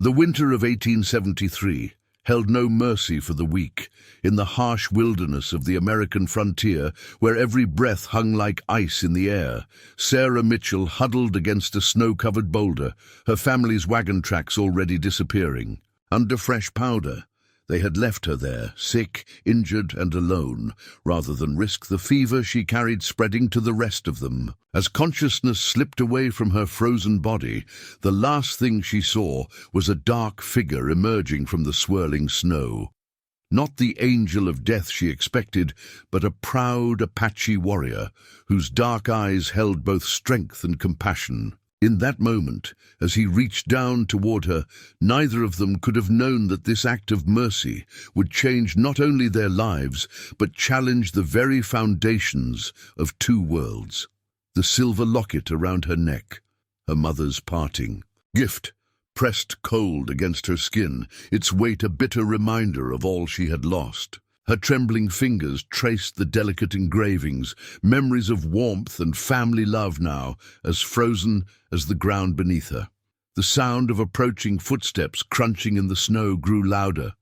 The winter of 1873 held no mercy for the weak. In the harsh wilderness of the American frontier, where every breath hung like ice in the air, Sarah Mitchell huddled against a snow-covered boulder, her family's wagon tracks already disappearing. Under fresh powder, they had left her there, sick, injured and alone, rather than risk the fever she carried spreading to the rest of them. As consciousness slipped away from her frozen body, the last thing she saw was a dark figure emerging from the swirling snow. Not the angel of death she expected, but a proud Apache warrior, whose dark eyes held both strength and compassion. In that moment, as he reached down toward her, neither of them could have known that this act of mercy would change not only their lives, but challenge the very foundations of two worlds. The silver locket around her neck, her mother's parting gift, pressed cold against her skin, its weight a bitter reminder of all she had lost. Her trembling fingers traced the delicate engravings, memories of warmth and family love now, as frozen as the ground beneath her. The sound of approaching footsteps crunching in the snow grew louder,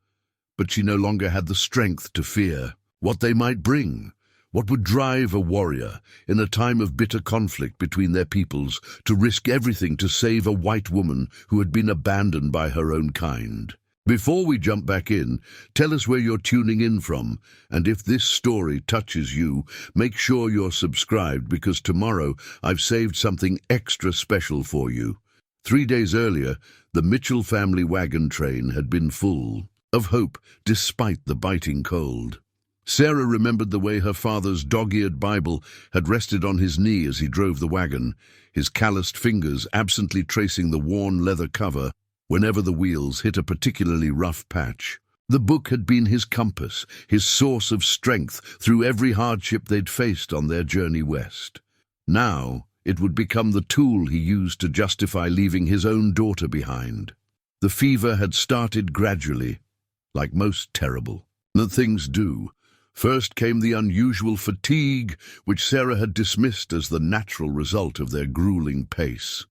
but she no longer had the strength to fear what they might bring. What would drive a warrior, in a time of bitter conflict between their peoples, to risk everything to save a white woman who had been abandoned by her own kind? Before we jump back in, tell us where you're tuning in from, and if this story touches you, make sure you're subscribed because tomorrow I've saved something extra special for you. 3 days earlier, the Mitchell family wagon train had been full of hope despite the biting cold. Sarah remembered the way her father's dog-eared Bible had rested on his knee as he drove the wagon, his calloused fingers absently tracing the worn leather cover whenever the wheels hit a particularly rough patch. The book had been his compass, his source of strength through every hardship they'd faced on their journey west. Now, it would become the tool he used to justify leaving his own daughter behind. The fever had started gradually, like most terrible things do. First came the unusual fatigue, which Sarah had dismissed as the natural result of their grueling pace.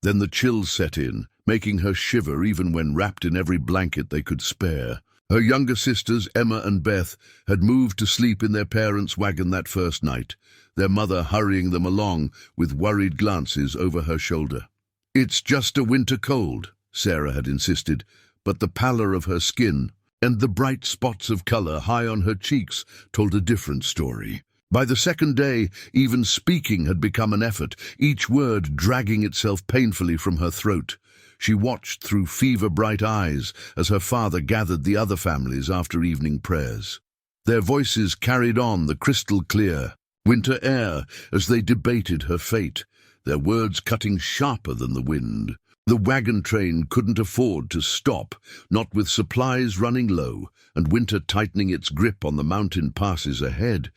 Then the chills set in, making her shiver even when wrapped in every blanket they could spare. Her younger sisters, Emma and Beth, had moved to sleep in their parents' wagon that first night, their mother hurrying them along with worried glances over her shoulder. "It's just a winter cold," Sarah had insisted, but the pallor of her skin and the bright spots of color high on her cheeks told a different story. By the second day, even speaking had become an effort, each word dragging itself painfully from her throat. She watched through fever-bright eyes as her father gathered the other families after evening prayers. Their voices carried on the crystal-clear winter air as they debated her fate, their words cutting sharper than the wind. The wagon train couldn't afford to stop, not with supplies running low and winter tightening its grip on the mountain passes ahead.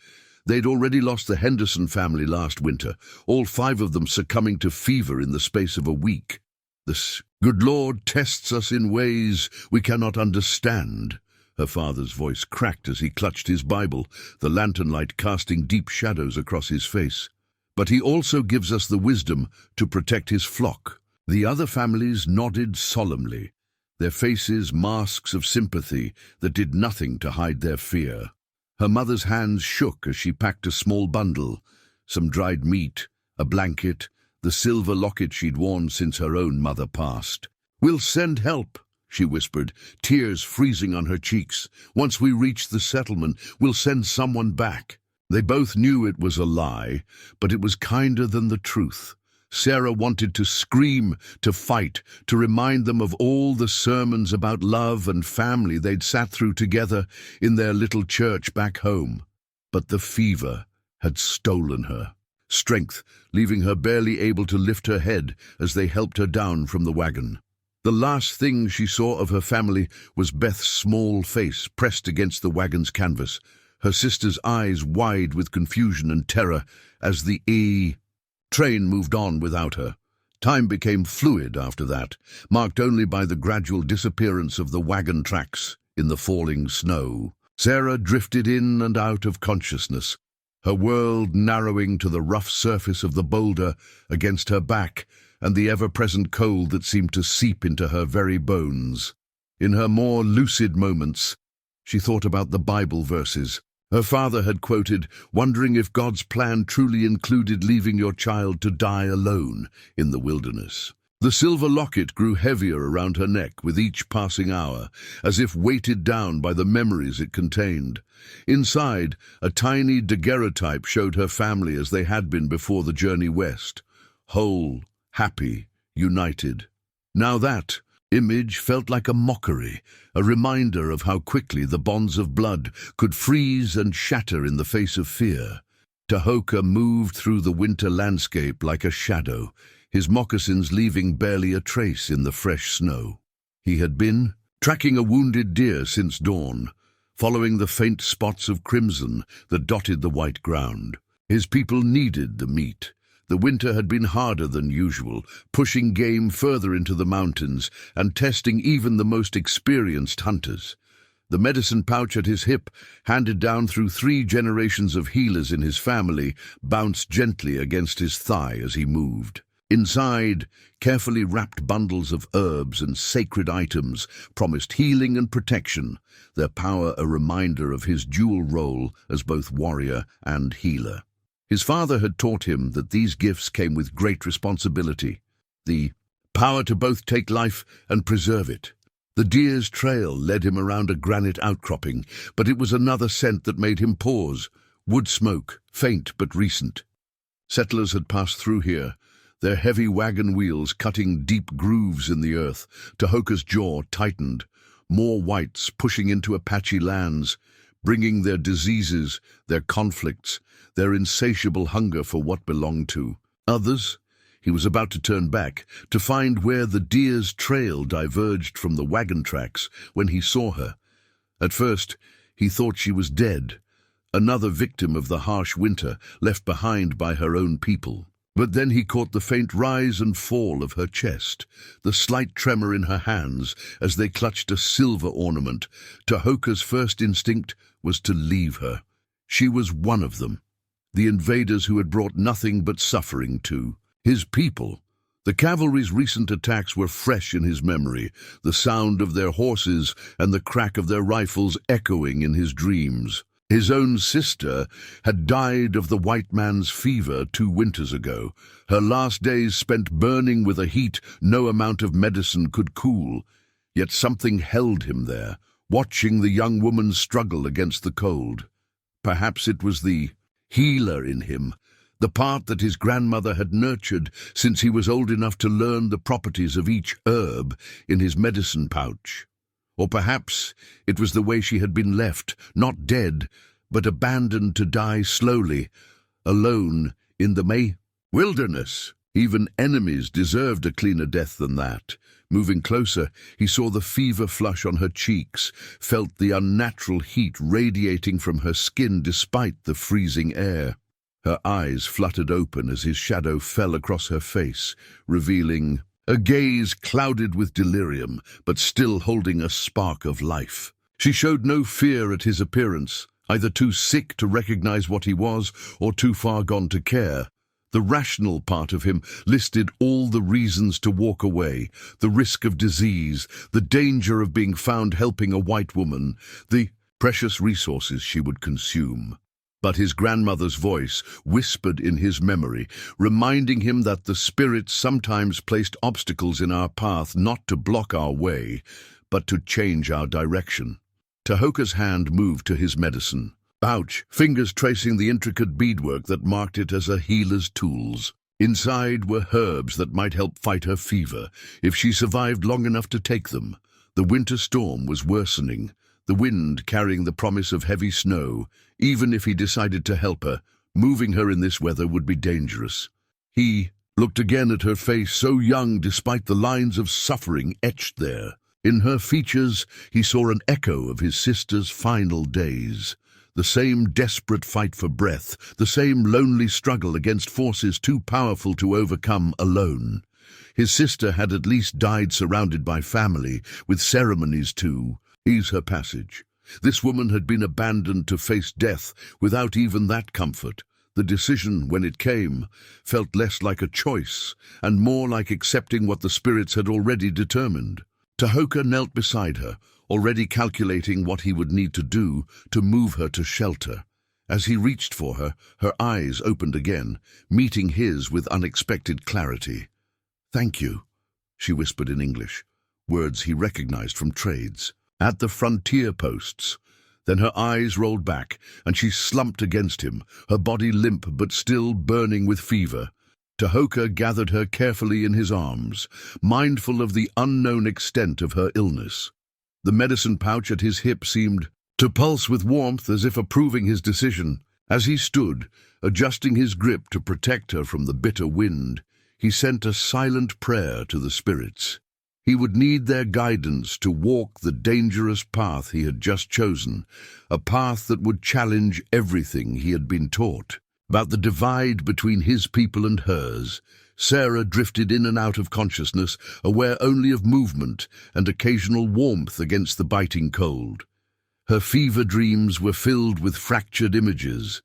They'd already lost the Henderson family last winter, all 5 of them succumbing to fever in the space of a week. "The good Lord tests us in ways we cannot understand." Her father's voice cracked as he clutched his Bible, the lantern light casting deep shadows across his face. "But he also gives us the wisdom to protect his flock." The other families nodded solemnly, their faces masks of sympathy that did nothing to hide their fear. Her mother's hands shook as she packed a small bundle, some dried meat, a blanket, the silver locket she'd worn since her own mother passed. "We'll send help," she whispered, tears freezing on her cheeks. "Once we reach the settlement, we'll send someone back." They both knew it was a lie, but it was kinder than the truth. Sarah wanted to scream, to fight, to remind them of all the sermons about love and family they'd sat through together in their little church back home. But the fever had stolen her strength, leaving her barely able to lift her head as they helped her down from the wagon. The last thing she saw of her family was Beth's small face pressed against the wagon's canvas, her sister's eyes wide with confusion and terror as the train moved on without her. Time became fluid after that, marked only by the gradual disappearance of the wagon tracks in the falling snow. Sarah drifted in and out of consciousness, her world narrowing to the rough surface of the boulder against her back and the ever-present cold that seemed to seep into her very bones. In her more lucid moments, she thought about the Bible verses her father had quoted, wondering if God's plan truly included leaving your child to die alone in the wilderness. The silver locket grew heavier around her neck with each passing hour, as if weighted down by the memories it contained. Inside, a tiny daguerreotype showed her family as they had been before the journey west, whole, happy, united. Now that image felt like a mockery, a reminder of how quickly the bonds of blood could freeze and shatter in the face of fear. Tahoka moved through the winter landscape like a shadow, his moccasins leaving barely a trace in the fresh snow. He had been tracking a wounded deer since dawn, following the faint spots of crimson that dotted the white ground. His people needed the meat. The winter had been harder than usual, pushing game further into the mountains and testing even the most experienced hunters. The medicine pouch at his hip, handed down through 3 generations of healers in his family, bounced gently against his thigh as he moved. Inside, carefully wrapped bundles of herbs and sacred items promised healing and protection, their power a reminder of his dual role as both warrior and healer. His father had taught him that these gifts came with great responsibility, the power to both take life and preserve it. The deer's trail led him around a granite outcropping, but it was another scent that made him pause. Wood smoke, faint but recent. Settlers had passed through here, their heavy wagon wheels cutting deep grooves in the earth. Tahoka's jaw tightened, more whites pushing into Apache lands, bringing their diseases, their conflicts, their insatiable hunger for what belonged to others. He was about to turn back, to find where the deer's trail diverged from the wagon tracks when he saw her. At first, he thought she was dead, another victim of the harsh winter left behind by her own people. But then he caught the faint rise and fall of her chest, the slight tremor in her hands as they clutched a silver ornament. Tahoka's first instinct was to leave her. She was one of them, the invaders who had brought nothing but suffering to his people. The cavalry's recent attacks were fresh in his memory, the sound of their horses and the crack of their rifles echoing in his dreams. His own sister had died of the white man's fever 2 winters ago, her last days spent burning with a heat no amount of medicine could cool. Yet something held him there, watching the young woman struggle against the cold. Perhaps it was the healer in him, the part that his grandmother had nurtured since he was old enough to learn the properties of each herb in his medicine pouch. Or perhaps it was the way she had been left, not dead, but abandoned to die slowly, alone in the wilderness. Even enemies deserved a cleaner death than that. Moving closer, he saw the fever flush on her cheeks, felt the unnatural heat radiating from her skin despite the freezing air. Her eyes fluttered open as his shadow fell across her face, revealing a gaze clouded with delirium, but still holding a spark of life. She showed no fear at his appearance, either too sick to recognize what he was or too far gone to care. The rational part of him listed all the reasons to walk away, the risk of disease, the danger of being found helping a white woman, the precious resources she would consume. But his grandmother's voice whispered in his memory, reminding him that the spirits sometimes placed obstacles in our path not to block our way, but to change our direction. Tahoka's hand moved to his medicine pouch, fingers tracing the intricate beadwork that marked it as a healer's tools. Inside were herbs that might help fight her fever, if she survived long enough to take them. The winter storm was worsening, the wind carrying the promise of heavy snow. Even if he decided to help her, moving her in this weather would be dangerous. He looked again at her face, so young despite the lines of suffering etched there. In her features, he saw an echo of his sister's final days. The same desperate fight for breath, the same lonely struggle against forces too powerful to overcome alone. His sister had at least died surrounded by family, with ceremonies to ease her passage. This woman had been abandoned to face death without even that comfort. The decision, when it came, felt less like a choice and more like accepting what the spirits had already determined. Tahoka knelt beside her, already calculating what he would need to do to move her to shelter. As he reached for her, her eyes opened again, meeting his with unexpected clarity. "Thank you," she whispered in English, words he recognized from trades. "At the frontier posts." Then her eyes rolled back, and she slumped against him, her body limp but still burning with fever. Tahoka gathered her carefully in his arms, mindful of the unknown extent of her illness. The medicine pouch at his hip seemed to pulse with warmth, as if approving his decision. As he stood, adjusting his grip to protect her from the bitter wind, he sent a silent prayer to the spirits. He would need their guidance to walk the dangerous path he had just chosen, a path that would challenge everything he had been taught. About the divide between his people and hers, Sarah drifted in and out of consciousness, aware only of movement and occasional warmth against the biting cold. Her fever dreams were filled with fractured images,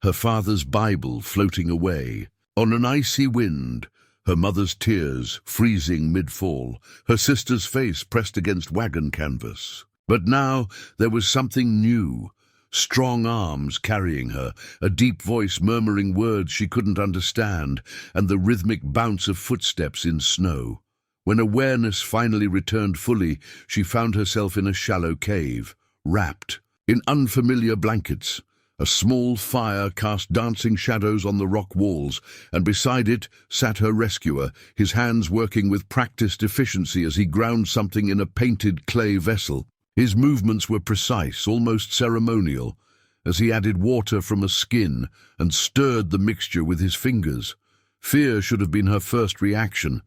her father's Bible floating away. On an icy wind, her mother's tears freezing mid-fall, her sister's face pressed against wagon canvas. But now there was something new. Strong arms carrying her, a deep voice murmuring words she couldn't understand, and the rhythmic bounce of footsteps in snow. When awareness finally returned fully, she found herself in a shallow cave, wrapped in unfamiliar blankets. A small fire cast dancing shadows on the rock walls, and beside it sat her rescuer, his hands working with practiced efficiency as he ground something in a painted clay vessel. His movements were precise, almost ceremonial, as he added water from a skin and stirred the mixture with his fingers. Fear should have been her first reaction.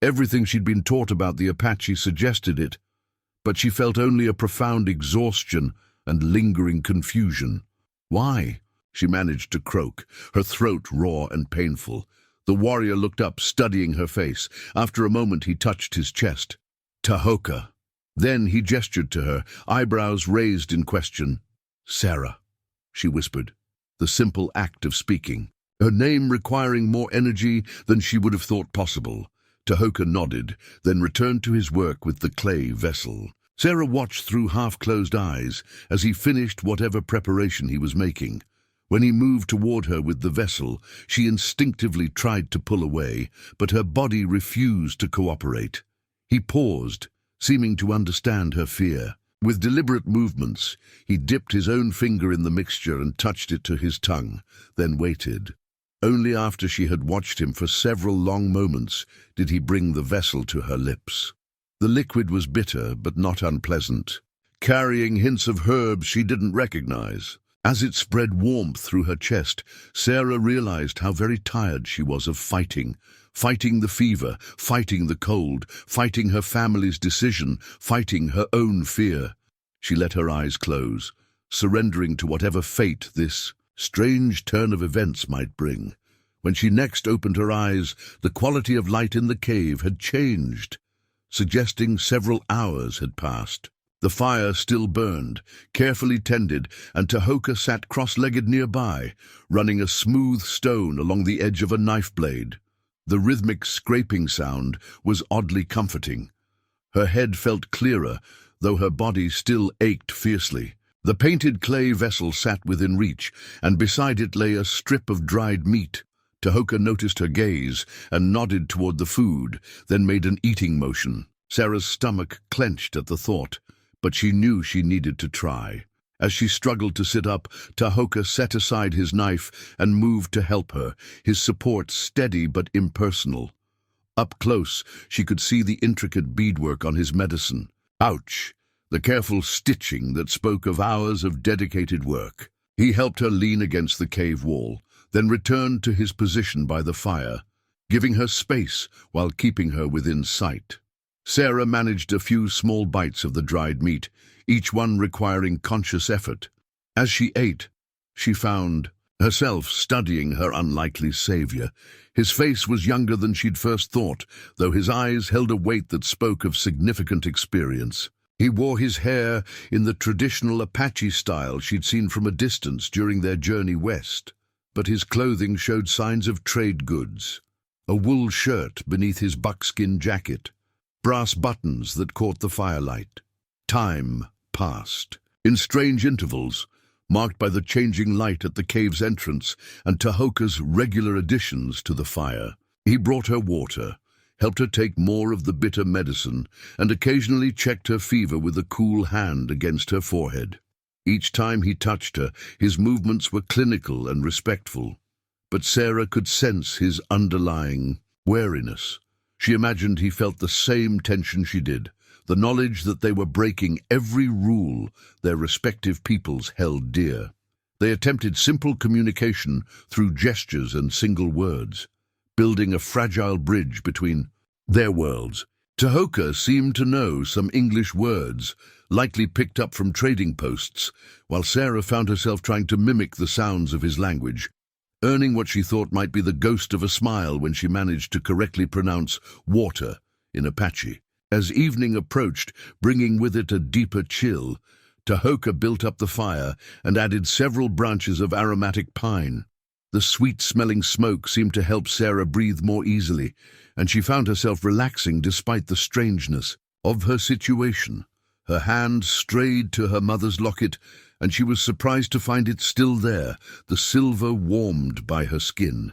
Everything she'd been taught about the Apache suggested it, but she felt only a profound exhaustion and lingering confusion. "Why?" she managed to croak, her throat raw and painful. The warrior looked up, studying her face. After a moment he touched his chest. "Tahoka." Then he gestured to her, eyebrows raised in question. "Sarah," she whispered, the simple act of speaking, her name requiring more energy than she would have thought possible. Tahoka nodded, then returned to his work with the clay vessel. Sarah watched through half-closed eyes as he finished whatever preparation he was making. When he moved toward her with the vessel, she instinctively tried to pull away, but her body refused to cooperate. He paused, seeming to understand her fear. With deliberate movements, he dipped his own finger in the mixture and touched it to his tongue, then waited. Only after she had watched him for several long moments did he bring the vessel to her lips. The liquid was bitter, but not unpleasant, carrying hints of herbs she didn't recognize. As it spread warmth through her chest, Sarah realized how very tired she was of fighting the fever, fighting the cold, fighting her family's decision, fighting her own fear. She let her eyes close, surrendering to whatever fate this strange turn of events might bring. When she next opened her eyes, the quality of light in the cave had changed, suggesting several hours had passed. The fire still burned, carefully tended, and Tahoka sat cross-legged nearby, running a smooth stone along the edge of a knife blade. The rhythmic scraping sound was oddly comforting. Her head felt clearer, though her body still ached fiercely. The painted clay vessel sat within reach, and beside it lay a strip of dried meat. Tahoka noticed her gaze and nodded toward the food, then made an eating motion. Sarah's stomach clenched at the thought, but she knew she needed to try. As she struggled to sit up, Tahoka set aside his knife and moved to help her, his support steady but impersonal. Up close, she could see the intricate beadwork on his medicine. Ouch! The careful stitching that spoke of hours of dedicated work. He helped her lean against the cave wall, then returned to his position by the fire, giving her space while keeping her within sight. Sarah managed a few small bites of the dried meat, each one requiring conscious effort. As she ate, she found herself studying her unlikely savior. His face was younger than she'd first thought, though his eyes held a weight that spoke of significant experience. He wore his hair in the traditional Apache style she'd seen from a distance during their journey west. but his clothing showed signs of trade goods. A wool shirt beneath his buckskin jacket, brass buttons that caught the firelight. Time passed, in strange intervals, marked by the changing light at the cave's entrance and Tahoka's regular additions to the fire. He brought her water, helped her take more of the bitter medicine, and occasionally checked her fever with a cool hand against her forehead. Each time he touched her, his movements were clinical and respectful, but Sarah could sense his underlying wariness. She imagined he felt the same tension she did, the knowledge that they were breaking every rule their respective peoples held dear. They attempted simple communication through gestures and single words, building a fragile bridge between their worlds. Tahoka seemed to know some English words, likely picked up from trading posts, while Sarah found herself trying to mimic the sounds of his language, earning what she thought might be the ghost of a smile when she managed to correctly pronounce water in Apache. As evening approached, bringing with it a deeper chill, Tahoka built up the fire and added several branches of aromatic pine. The sweet-smelling smoke seemed to help Sarah breathe more easily, and she found herself relaxing despite the strangeness of her situation. Her hand strayed to her mother's locket, and she was surprised to find it still there, the silver warmed by her skin.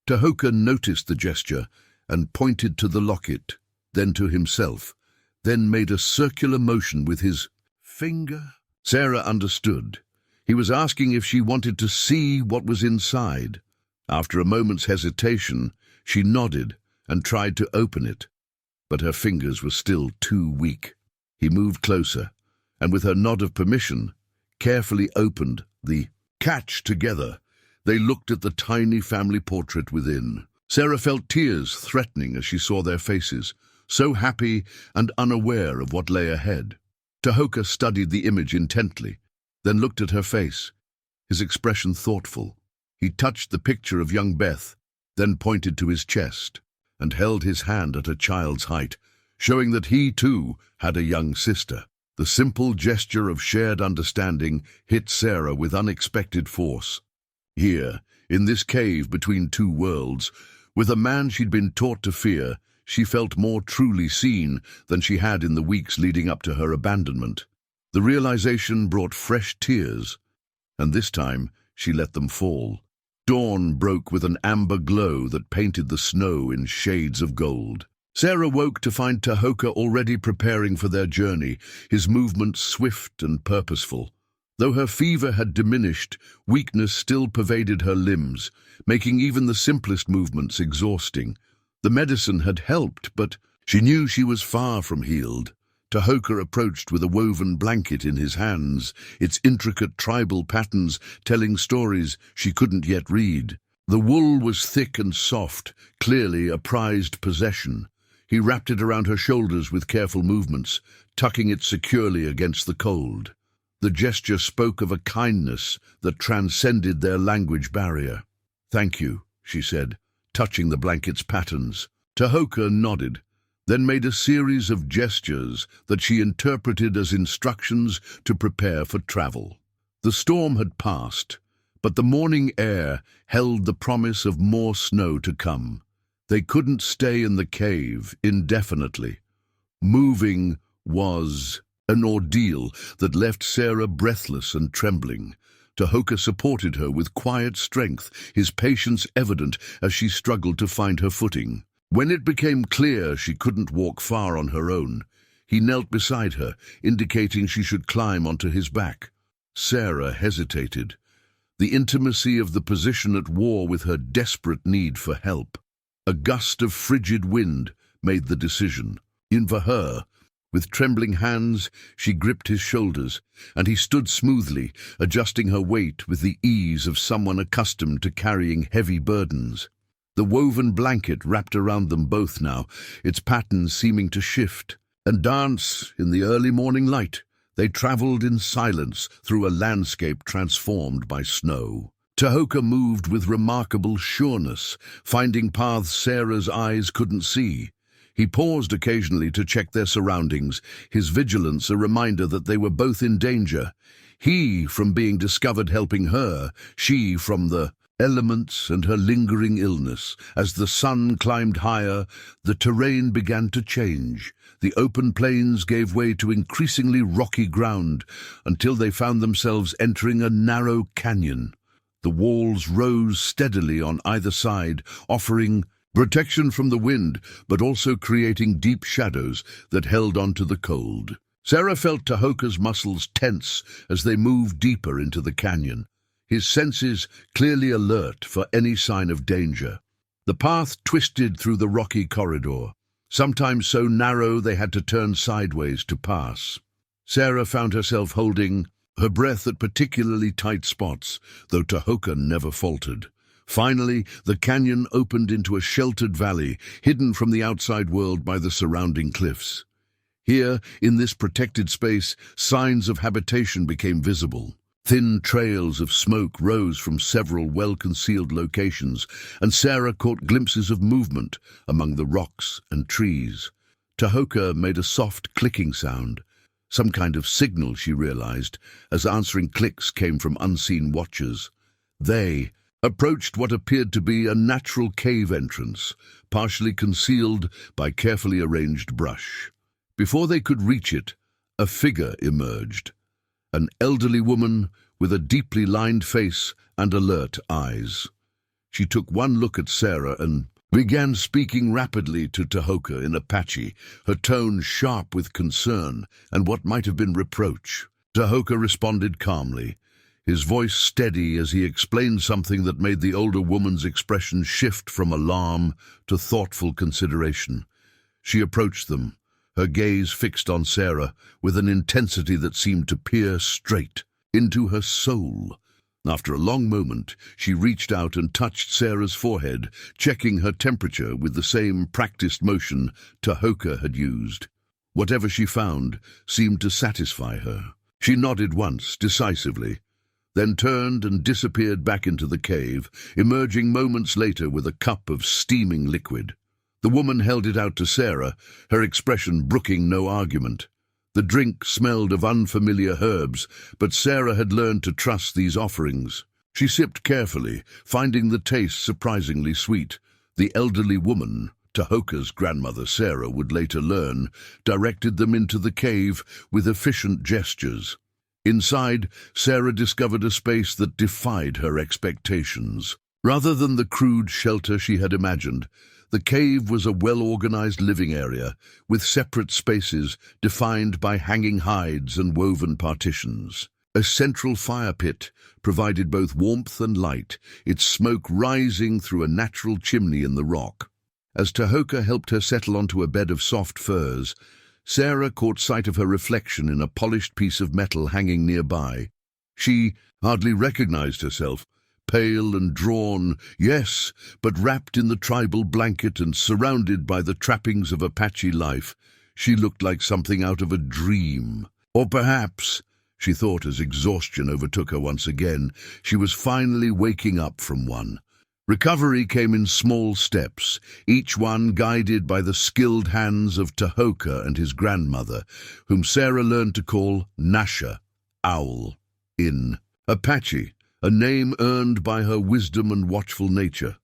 Tahoka noticed the gesture and pointed to the locket, then to himself, then made a circular motion with his finger. Sarah understood. He was asking if she wanted to see what was inside. After a moment's hesitation, she nodded and tried to open it, but her fingers were still too weak. He moved closer, and with her nod of permission, carefully opened the catch together. They looked at the tiny family portrait within. Sarah felt tears threatening as she saw their faces, so happy and unaware of what lay ahead. Tahoka studied the image intently, then looked at her face, his expression thoughtful. He touched the picture of young Beth, then pointed to his chest, and held his hand at a child's height, showing that he, too, had a young sister. The simple gesture of shared understanding hit Sarah with unexpected force. Here, in this cave between two worlds, with a man she'd been taught to fear, she felt more truly seen than she had in the weeks leading up to her abandonment. The realization brought fresh tears, and this time she let them fall. Dawn broke with an amber glow that painted the snow in shades of gold. Sarah woke to find Tahoka already preparing for their journey, his movements swift and purposeful. Though her fever had diminished, weakness still pervaded her limbs, making even the simplest movements exhausting. The medicine had helped, but she knew she was far from healed. Tahoka approached with a woven blanket in his hands, its intricate tribal patterns telling stories she couldn't yet read. The wool was thick and soft, clearly a prized possession. He wrapped it around her shoulders with careful movements, tucking it securely against the cold. The gesture spoke of a kindness that transcended their language barrier. "Thank you," she said, touching the blanket's patterns. Tahoka nodded, then made a series of gestures that she interpreted as instructions to prepare for travel. The storm had passed, but the morning air held the promise of more snow to come. They couldn't stay in the cave indefinitely. Moving was an ordeal that left Sarah breathless and trembling. Tahoka supported her with quiet strength, his patience evident as she struggled to find her footing. When it became clear she couldn't walk far on her own, he knelt beside her, indicating she should climb onto his back. Sarah hesitated, the intimacy of the position at war with her desperate need for help. A gust of frigid wind made the decision. In for her. With trembling hands, she gripped his shoulders, and he stood smoothly, adjusting her weight with the ease of someone accustomed to carrying heavy burdens. The woven blanket wrapped around them both now, its patterns seeming to shift and dance in the early morning light. They traveled in silence through a landscape transformed by snow. Tahoka moved with remarkable sureness, finding paths Sarah's eyes couldn't see. He paused occasionally to check their surroundings, his vigilance a reminder that they were both in danger. He from being discovered helping her, she from the elements and her lingering illness. As the sun climbed higher, the terrain began to change. The open plains gave way to increasingly rocky ground until they found themselves entering a narrow canyon. The walls rose steadily on either side, offering protection from the wind, but also creating deep shadows that held onto the cold. Sarah felt Tahoka's muscles tense as they moved deeper into the canyon, his senses clearly alert for any sign of danger. The path twisted through the rocky corridor, sometimes so narrow they had to turn sideways to pass. Sarah found herself holding her breath at particularly tight spots, though Tahoka never faltered. Finally, the canyon opened into a sheltered valley, hidden from the outside world by the surrounding cliffs. Here, in this protected space, signs of habitation became visible. Thin trails of smoke rose from several well-concealed locations, and Sarah caught glimpses of movement among the rocks and trees. Tahoka made a soft clicking sound, some kind of signal, she realized, as answering clicks came from unseen watchers. They approached what appeared to be a natural cave entrance, partially concealed by carefully arranged brush. Before they could reach it, a figure emerged, an elderly woman with a deeply lined face and alert eyes. She took one look at Sarah and began speaking rapidly to Tahoka in Apache, her tone sharp with concern and what might have been reproach. Tahoka responded calmly, his voice steady as he explained something that made the older woman's expression shift from alarm to thoughtful consideration. She approached them, her gaze fixed on Sarah with an intensity that seemed to peer straight into her soul. After a long moment, she reached out and touched Sarah's forehead, checking her temperature with the same practiced motion Tahoka had used. Whatever she found seemed to satisfy her. She nodded once, decisively, then turned and disappeared back into the cave, emerging moments later with a cup of steaming liquid. The woman held it out to Sarah, her expression brooking no argument. The drink smelled of unfamiliar herbs, but Sarah had learned to trust these offerings. She sipped carefully, finding the taste surprisingly sweet. The elderly woman, Tahoka's grandmother Sarah would later learn, directed them into the cave with efficient gestures. Inside, Sarah discovered a space that defied her expectations. Rather than the crude shelter she had imagined, the cave was a well-organized living area, with separate spaces defined by hanging hides and woven partitions. A central fire pit provided both warmth and light, its smoke rising through a natural chimney in the rock. As Tahoka helped her settle onto a bed of soft furs, Sarah caught sight of her reflection in a polished piece of metal hanging nearby. She hardly recognized herself. Pale and drawn, yes, but wrapped in the tribal blanket and surrounded by the trappings of Apache life, she looked like something out of a dream. Or perhaps, she thought as exhaustion overtook her once again, she was finally waking up from one. Recovery came in small steps, each one guided by the skilled hands of Tahoka and his grandmother, whom Sarah learned to call Nasha, Owl, in Apache, a name earned by her wisdom and watchful nature.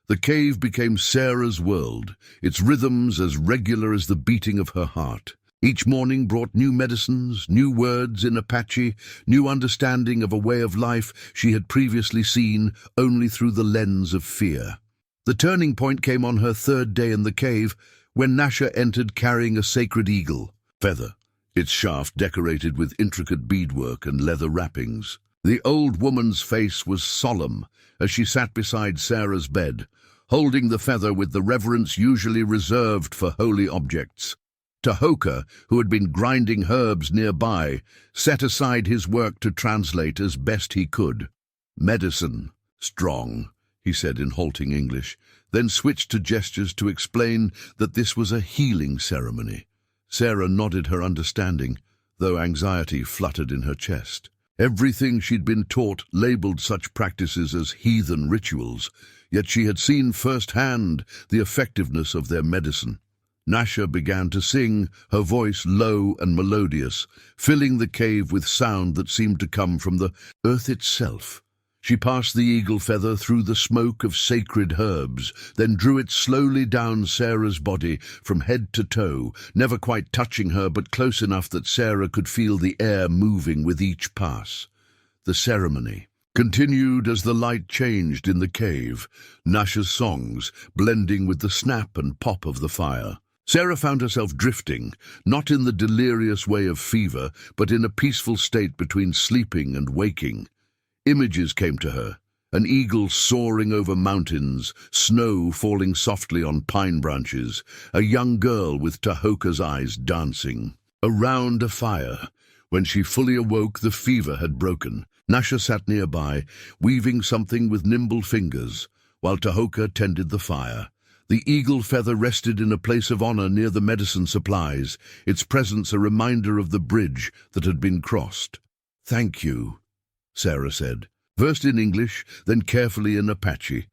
The cave became Sarah's world, its rhythms as regular as the beating of her heart. Each morning brought new medicines, new words in Apache, new understanding of a way of life she had previously seen only through the lens of fear. The turning point came on her third day in the cave, when Nasha entered carrying a sacred eagle feather, its shaft decorated with intricate beadwork and leather wrappings. The old woman's face was solemn as she sat beside Sarah's bed, holding the feather with the reverence usually reserved for holy objects. Tahoka, who had been grinding herbs nearby, set aside his work to translate as best he could. "Medicine, strong," he said in halting English, then switched to gestures to explain that this was a healing ceremony. Sarah nodded her understanding, though anxiety fluttered in her chest. Everything she'd been taught labeled such practices as heathen rituals, yet she had seen firsthand the effectiveness of their medicine. Nasha began to sing, her voice low and melodious, filling the cave with sound that seemed to come from the earth itself. She passed the eagle feather through the smoke of sacred herbs, then drew it slowly down Sarah's body from head to toe, never quite touching her but close enough that Sarah could feel the air moving with each pass. The ceremony continued as the light changed in the cave, Nasha's songs blending with the snap and pop of the fire. Sarah found herself drifting, not in the delirious way of fever, but in a peaceful state between sleeping and waking. Images came to her, an eagle soaring over mountains, snow falling softly on pine branches, a young girl with Tahoka's eyes dancing. Around a fire, when she fully awoke, the fever had broken. Nasha sat nearby, weaving something with nimble fingers, while Tahoka tended the fire. The eagle feather rested in a place of honor near the medicine supplies, its presence a reminder of the bridge that had been crossed. "Thank you," Sarah said, first in English, then carefully in Apache,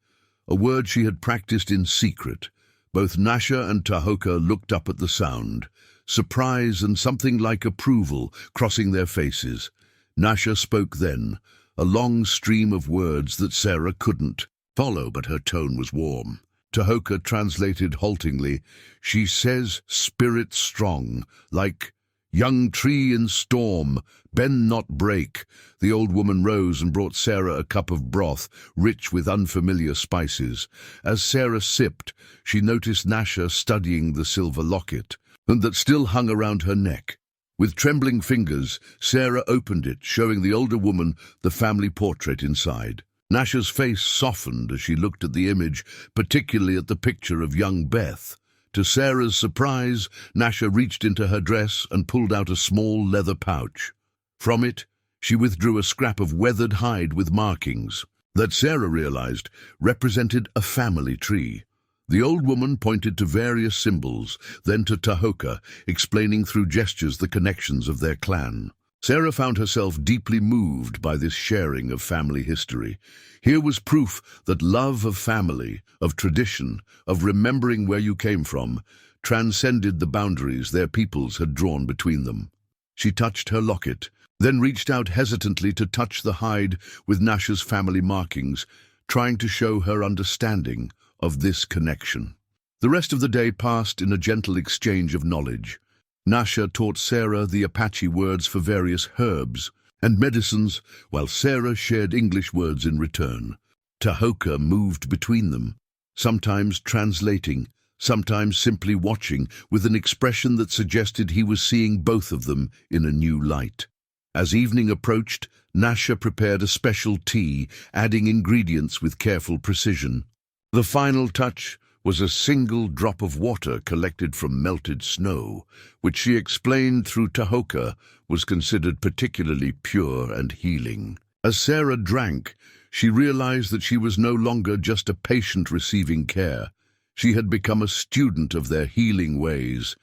a word she had practiced in secret. Both Nasha and Tahoka looked up at the sound, surprise and something like approval crossing their faces. Nasha spoke then, a long stream of words that Sarah couldn't follow, but her tone was warm. Tahoka translated haltingly, "She says spirit strong, like young tree in storm, bend not break." The old woman rose and brought Sarah a cup of broth, rich with unfamiliar spices. As Sarah sipped, she noticed Nasha studying the silver locket, and that still hung around her neck. With trembling fingers, Sarah opened it, showing the older woman the family portrait inside. Nasha's face softened as she looked at the image, particularly at the picture of young Beth. To Sarah's surprise, Nasha reached into her dress and pulled out a small leather pouch. From it, she withdrew a scrap of weathered hide with markings that Sarah realized represented a family tree. The old woman pointed to various symbols, then to Tahoka, explaining through gestures the connections of their clan. Sarah found herself deeply moved by this sharing of family history. Here was proof that love of family, of tradition, of remembering where you came from, transcended the boundaries their peoples had drawn between them. She touched her locket, then reached out hesitantly to touch the hide with Nasha's family markings, trying to show her understanding of this connection. The rest of the day passed in a gentle exchange of knowledge. Nasha taught Sarah the Apache words for various herbs and medicines, while Sarah shared English words in return. Tahoka moved between them, sometimes translating, sometimes simply watching, with an expression that suggested he was seeing both of them in a new light. As evening approached, Nasha prepared a special tea, adding ingredients with careful precision. The final touch was a single drop of water collected from melted snow, which she explained through Tahoka was considered particularly pure and healing. As Sarah drank, she realized that she was no longer just a patient receiving care. She had become a student of their healing ways,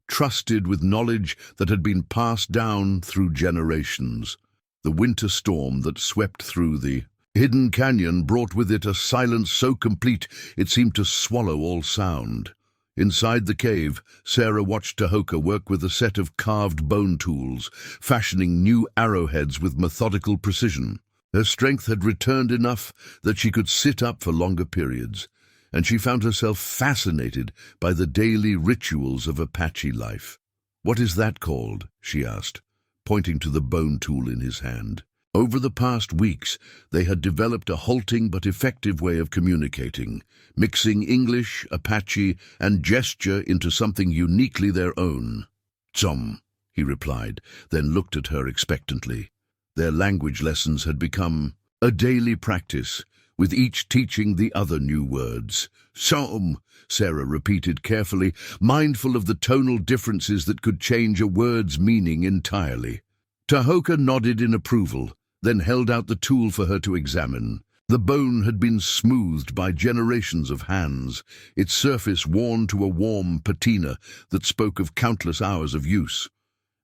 trusted with knowledge that had been passed down through generations. The winter storm that swept through the hidden canyon brought with it a silence so complete it seemed to swallow all sound. Inside the cave, Sarah watched Tahoka work with a set of carved bone tools, fashioning new arrowheads with methodical precision. Her strength had returned enough that she could sit up for longer periods, and she found herself fascinated by the daily rituals of Apache life. "What is that called?" she asked, pointing to the bone tool in his hand. Over the past weeks, they had developed a halting but effective way of communicating, mixing English, Apache, and gesture into something uniquely their own. "Tsom," he replied, then looked at her expectantly. Their language lessons had become a daily practice, with each teaching the other new words. "Tsom," Sarah repeated carefully, mindful of the tonal differences that could change a word's meaning entirely. Tahoka nodded in approval, then held out the tool for her to examine. The bone had been smoothed by generations of hands, its surface worn to a warm patina that spoke of countless hours of use.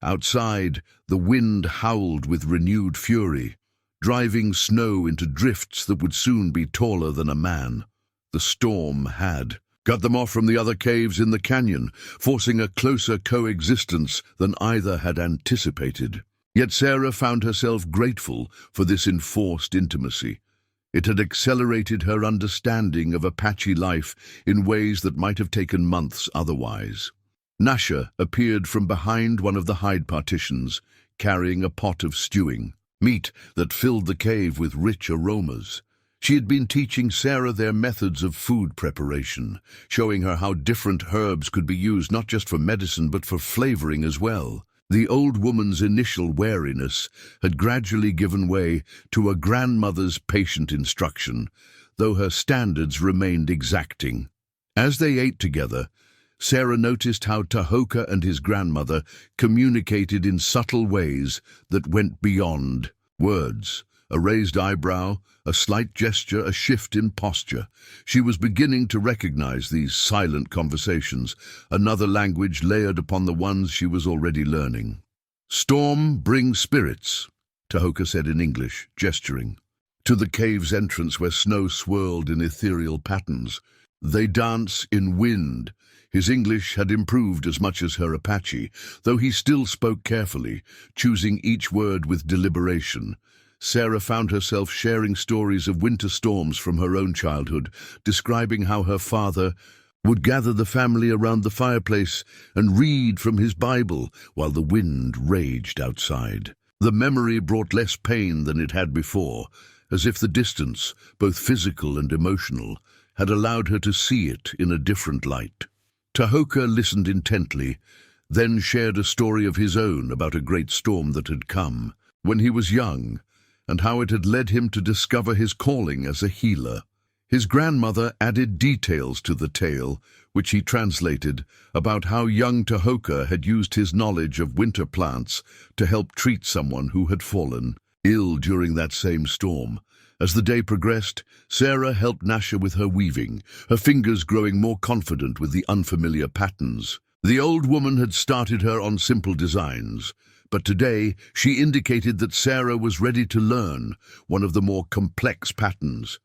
Outside, the wind howled with renewed fury, driving snow into drifts that would soon be taller than a man. The storm had cut them off from the other caves in the canyon, forcing a closer coexistence than either had anticipated. Yet Sarah found herself grateful for this enforced intimacy. It had accelerated her understanding of Apache life in ways that might have taken months otherwise. Nasha appeared from behind one of the hide partitions, carrying a pot of stewing meat that filled the cave with rich aromas. She had been teaching Sarah their methods of food preparation, showing her how different herbs could be used not just for medicine but for flavoring as well. The old woman's initial wariness had gradually given way to a grandmother's patient instruction, though her standards remained exacting. As they ate together, Sarah noticed how Tahoka and his grandmother communicated in subtle ways that went beyond words. A raised eyebrow, a slight gesture, a shift in posture. She was beginning to recognize these silent conversations, another language layered upon the ones she was already learning. "Storm brings spirits," Tahoka said in English, gesturing to the cave's entrance where snow swirled in ethereal patterns. "They dance in wind." His English had improved as much as her Apache, though he still spoke carefully, choosing each word with deliberation. Sarah found herself sharing stories of winter storms from her own childhood, describing how her father would gather the family around the fireplace and read from his Bible while the wind raged outside. The memory brought less pain than it had before, as if the distance, both physical and emotional, had allowed her to see it in a different light. Tahoka listened intently, then shared a story of his own about a great storm that had come when he was young, and how it had led him to discover his calling as a healer. His grandmother added details to the tale, which he translated, about how young Tahoka had used his knowledge of winter plants to help treat someone who had fallen ill during that same storm. As the day progressed, Sarah helped Nasha with her weaving, her fingers growing more confident with the unfamiliar patterns. The old woman had started her on simple designs, but today she indicated that Sarah was ready to learn one of the more complex patterns,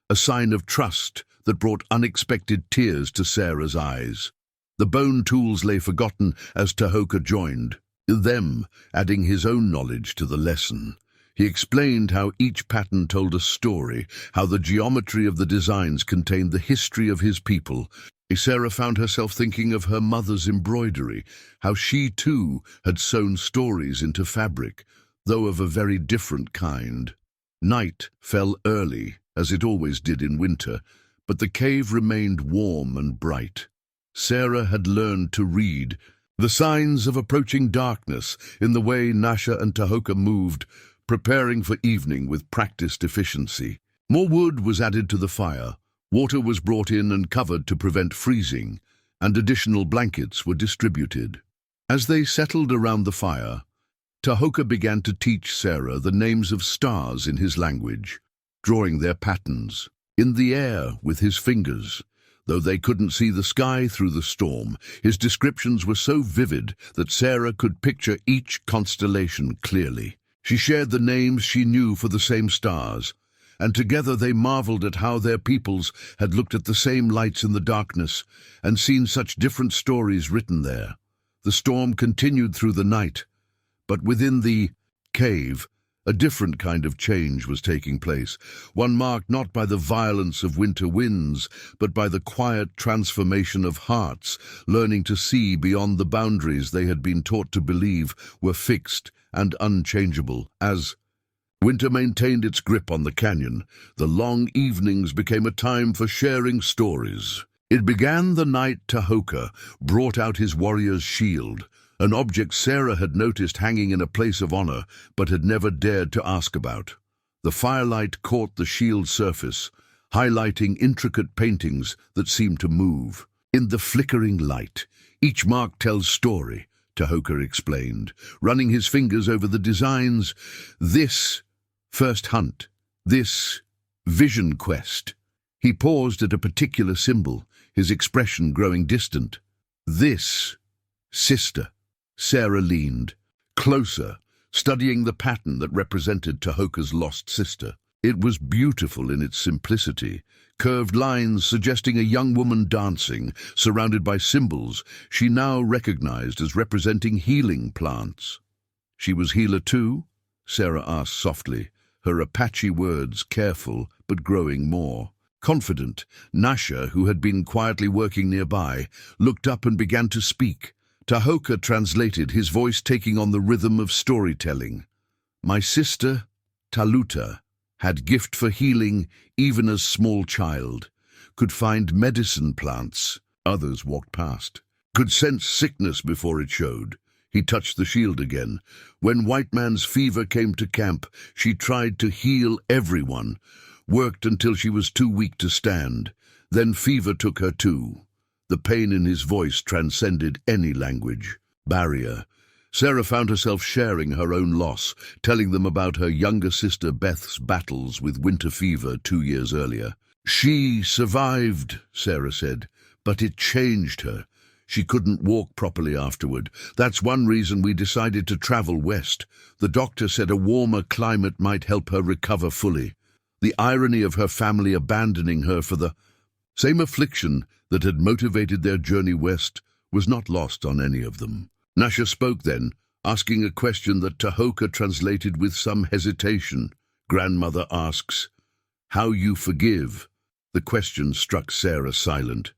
a sign of trust that brought unexpected tears to Sarah's eyes. The bone tools lay forgotten as Tahoka joined, them adding his own knowledge to the lesson. He explained how each pattern told a story, how the geometry of the designs contained the history of his people. Sarah found herself thinking of her mother's embroidery, how she too had sewn stories into fabric, though of a very different kind. Night fell early, as it always did in winter, but the cave remained warm and bright. Sarah had learned to read the signs of approaching darkness in the way Nasha and Tahoka moved, preparing for evening with practiced efficiency. More wood was added to the fire, water was brought in and covered to prevent freezing, and additional blankets were distributed. As they settled around the fire, Tahoka began to teach Sarah the names of stars in his language, drawing their patterns in the air with his fingers. Though they couldn't see the sky through the storm, his descriptions were so vivid that Sarah could picture each constellation clearly. She shared the names she knew for the same stars, and together they marveled at how their peoples had looked at the same lights in the darkness and seen such different stories written there. The storm continued through the night, but within the cave, a different kind of change was taking place, one marked not by the violence of winter winds, but by the quiet transformation of hearts, learning to see beyond the boundaries they had been taught to believe were fixed and unchangeable. As winter maintained its grip on the canyon, the long evenings became a time for sharing stories. It began the night Tahoka brought out his warrior's shield, an object Sarah had noticed hanging in a place of honor but had never dared to ask about. The firelight caught the shield's surface, highlighting intricate paintings that seemed to move. In the flickering light, each mark tells story, Tahoka explained, running his fingers over the designs. This first hunt, this vision quest. He paused at a particular symbol, his expression growing distant. This sister. Sarah leaned closer, studying the pattern that represented Tahoka's lost sister. It was beautiful in its simplicity, curved lines suggesting a young woman dancing, surrounded by symbols she now recognized as representing healing plants. She was healer too? Sarah asked softly, her Apache words careful but growing more. Confident, Nasha, who had been quietly working nearby, looked up and began to speak. Tahoka translated, his voice taking on the rhythm of storytelling. My sister, Taluta, had gift for healing even as small child, could find medicine plants, others walked past, could sense sickness before it showed. He touched the shield again. When white man's fever came to camp, she tried to heal everyone, worked until she was too weak to stand. Then fever took her too. The pain in his voice transcended any language barrier. Sarah found herself sharing her own loss, telling them about her younger sister Beth's battles with winter fever 2 years earlier. She survived, Sarah said, but it changed her. She couldn't walk properly afterward. That's one reason we decided to travel west. The doctor said a warmer climate might help her recover fully. The irony of her family abandoning her for the same affliction that had motivated their journey west was not lost on any of them. Nasha spoke then, asking a question that Tahoka translated with some hesitation. Grandmother asks, "How you forgive?" The question struck Sarah silent.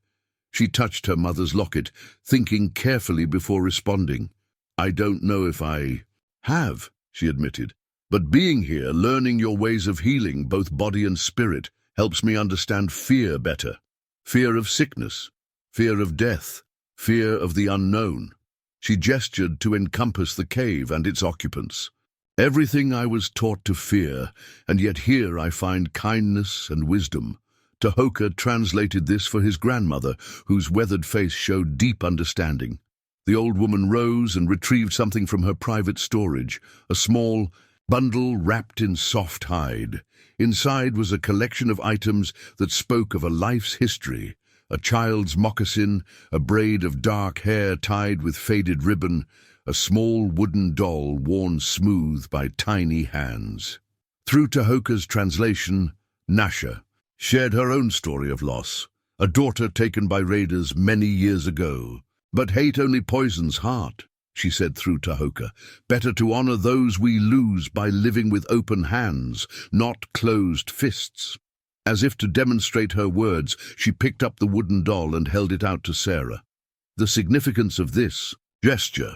She touched her mother's locket, thinking carefully before responding. "I don't know if I have," she admitted. "But being here, learning your ways of healing, both body and spirit, helps me understand fear better. Fear of sickness, fear of death, fear of the unknown." She gestured to encompass the cave and its occupants. "Everything I was taught to fear, and yet here I find kindness and wisdom." Tahoka translated this for his grandmother, whose weathered face showed deep understanding. The old woman rose and retrieved something from her private storage, a small bundle wrapped in soft hide. Inside was a collection of items that spoke of a life's history. A child's moccasin, a braid of dark hair tied with faded ribbon, a small wooden doll worn smooth by tiny hands. Through Tahoka's translation, Nasha shared her own story of loss, a daughter taken by raiders many years ago. "But hate only poisons heart," she said through Tahoka. "Better to honor those we lose by living with open hands, not closed fists." As if to demonstrate her words, she picked up the wooden doll and held it out to Sarah. The significance of this gesture,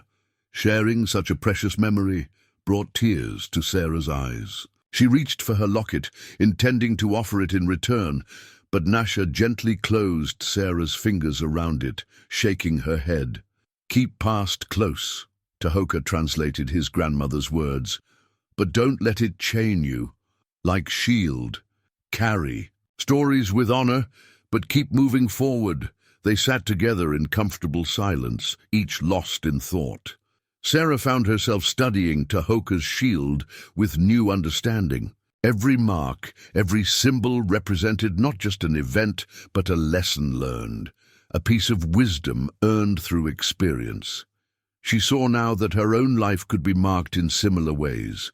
sharing such a precious memory, brought tears to Sarah's eyes. She reached for her locket, intending to offer it in return, but Nasha gently closed Sarah's fingers around it, shaking her head. "Keep past close," Tahoka translated his grandmother's words, "but don't let it chain you. Like shield. Carry. Stories with honor, but keep moving forward." They sat together in comfortable silence, each lost in thought. Sarah found herself studying Tahoka's shield with new understanding. Every mark, every symbol represented not just an event, but a lesson learned, a piece of wisdom earned through experience. She saw now that her own life could be marked in similar ways.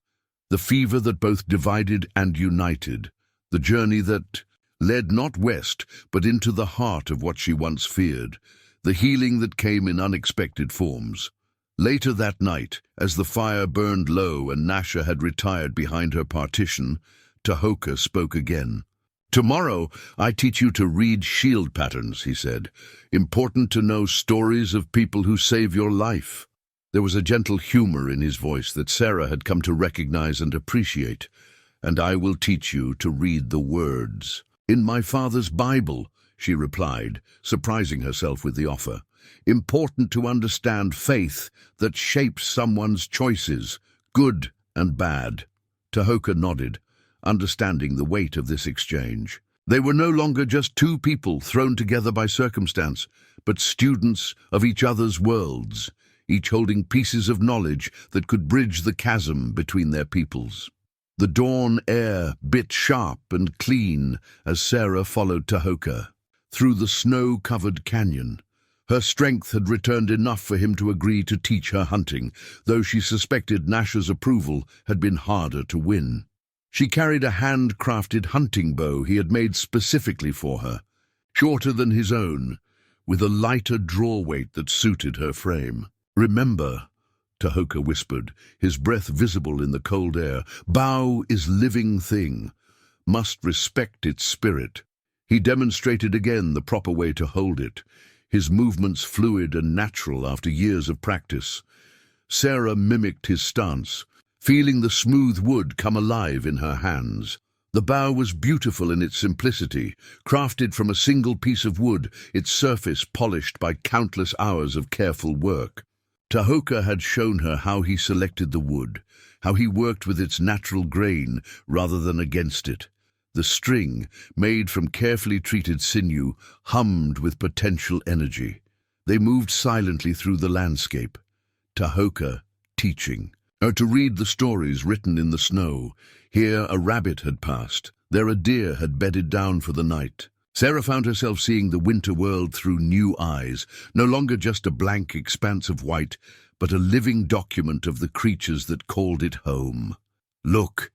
The fever that both divided and united. The journey that led not west, but into the heart of what she once feared. The healing that came in unexpected forms. Later that night, as the fire burned low and Nasha had retired behind her partition, Tahoka spoke again. "Tomorrow, I teach you to read shield patterns," he said. "Important to know stories of people who save your life." There was a gentle humor in his voice that Sarah had come to recognize and appreciate. "And I will teach you to read the words." "In my father's Bible," she replied, surprising herself with the offer. "Important to understand faith that shapes someone's choices, good and bad." Tahoka nodded, understanding the weight of this exchange. They were no longer just two people thrown together by circumstance, but students of each other's worlds, each holding pieces of knowledge that could bridge the chasm between their peoples. The dawn air bit sharp and clean as Sarah followed Tahoka through the snow-covered canyon. Her strength had returned enough for him to agree to teach her hunting, though she suspected Nasha's approval had been harder to win. She carried a hand-crafted hunting bow he had made specifically for her, shorter than his own, with a lighter draw weight that suited her frame. "Remember, Tahoka whispered, his breath visible in the cold air. Bao is living thing. Must respect its spirit. He demonstrated again the proper way to hold it, his movements fluid and natural after years of practice. Sarah mimicked his stance, feeling the smooth wood come alive in her hands. The bow was beautiful in its simplicity, crafted from a single piece of wood, its surface polished by countless hours of careful work. Tahoka had shown her how he selected the wood, how he worked with its natural grain rather than against it. The string, made from carefully treated sinew, hummed with potential energy. They moved silently through the landscape. Tahoka, teaching her to read the stories written in the snow. Here a rabbit had passed. There a deer had bedded down for the night. Sarah found herself seeing the winter world through new eyes, no longer just a blank expanse of white, but a living document of the creatures that called it home. "Look,"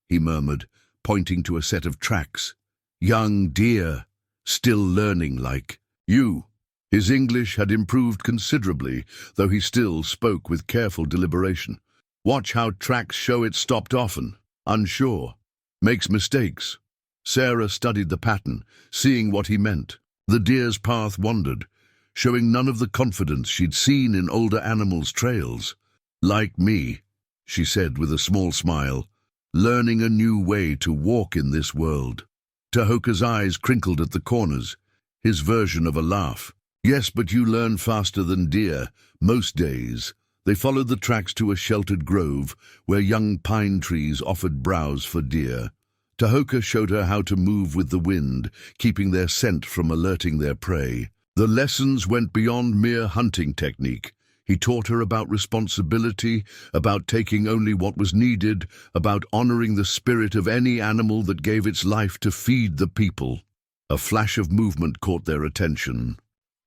he murmured, pointing to a set of tracks. "Young deer, still learning like you." His English had improved considerably, though he still spoke with careful deliberation. "Watch how tracks show it stopped often, unsure, makes mistakes." Sarah studied the pattern, seeing what he meant. The deer's path wandered, showing none of the confidence she'd seen in older animals' trails. "Like me," she said with a small smile, "learning a new way to walk in this world." Tahoka's eyes crinkled at the corners, his version of a laugh. "Yes, but you learn faster than deer, most days." They followed the tracks to a sheltered grove, where young pine trees offered browse for deer. Tahoka showed her how to move with the wind, keeping their scent from alerting their prey. The lessons went beyond mere hunting technique. He taught her about responsibility, about taking only what was needed, about honoring the spirit of any animal that gave its life to feed the people. A flash of movement caught their attention.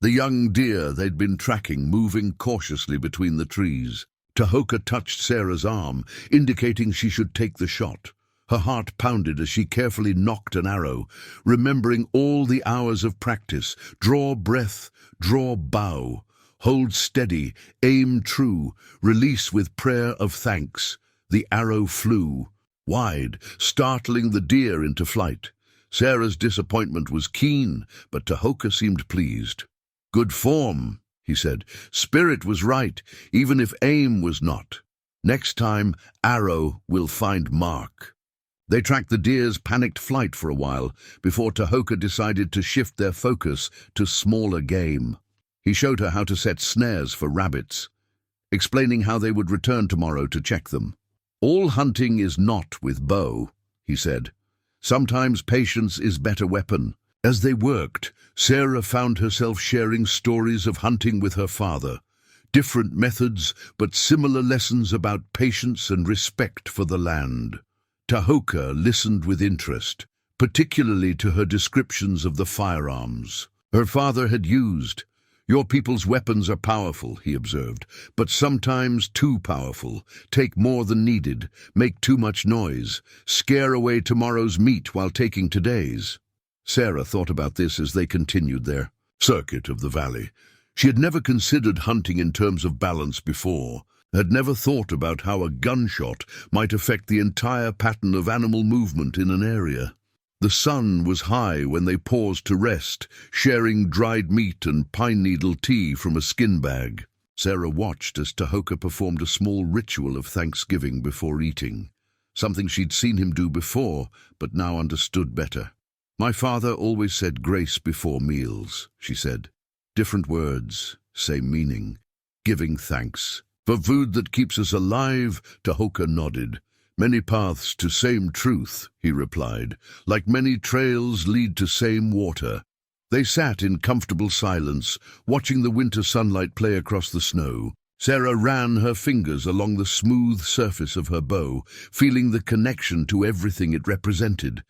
The young deer they'd been tracking moving cautiously between the trees. Tahoka touched Sarah's arm, indicating she should take the shot. Her heart pounded as she carefully nocked an arrow, remembering all the hours of practice. Draw breath, draw bow, hold steady, aim true, release with prayer of thanks. The arrow flew, wide, startling the deer into flight. Sarah's disappointment was keen, but Tahoka seemed pleased. "Good form," he said. "Spirit was right, even if aim was not. Next time, arrow will find mark." They tracked the deer's panicked flight for a while, before Tahoka decided to shift their focus to smaller game. He showed her how to set snares for rabbits, explaining how they would return tomorrow to check them. "All hunting is not with bow," he said. "Sometimes patience is better weapon." As they worked, Sarah found herself sharing stories of hunting with her father. Different methods, but similar lessons about patience and respect for the land. Tahoka listened with interest, particularly to her descriptions of the firearms her father had used. "Your people's weapons are powerful," he observed, "but sometimes too powerful, take more than needed, make too much noise, scare away tomorrow's meat while taking today's." Sarah thought about this as they continued their circuit of the valley. She had never considered hunting in terms of balance before, had never thought about how a gunshot might affect the entire pattern of animal movement in an area. The sun was high when they paused to rest, sharing dried meat and pine needle tea from a skin bag. Sarah watched as Tahoka performed a small ritual of thanksgiving before eating, something she'd seen him do before, but now understood better. "My father always said grace before meals," she said. "Different words, same meaning. Giving thanks. For food that keeps us alive," Tahoka nodded. "Many paths to same truth," he replied. "Like many trails lead to same water." They sat in comfortable silence, watching the winter sunlight play across the snow. Sarah ran her fingers along the smooth surface of her bow, feeling the connection to everything it represented.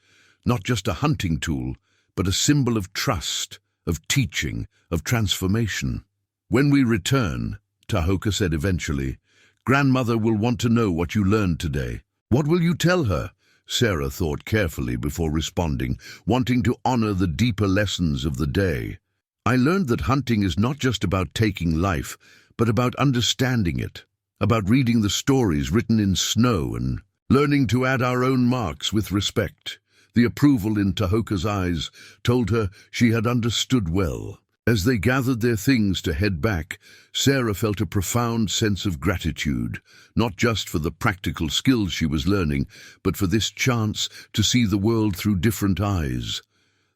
Not just a hunting tool, but a symbol of trust, of teaching, of transformation. "When we return," Tahoka said eventually, "Grandmother will want to know what you learned today." "What will you tell her?" Sarah thought carefully before responding, wanting to honor the deeper lessons of the day. "I learned that hunting is not just about taking life, but about understanding it, about reading the stories written in snow and learning to add our own marks with respect. The approval in Tahoka's eyes told her she had understood well. As they gathered their things to head back, Sarah felt a profound sense of gratitude, not just for the practical skills she was learning, but for this chance to see the world through different eyes.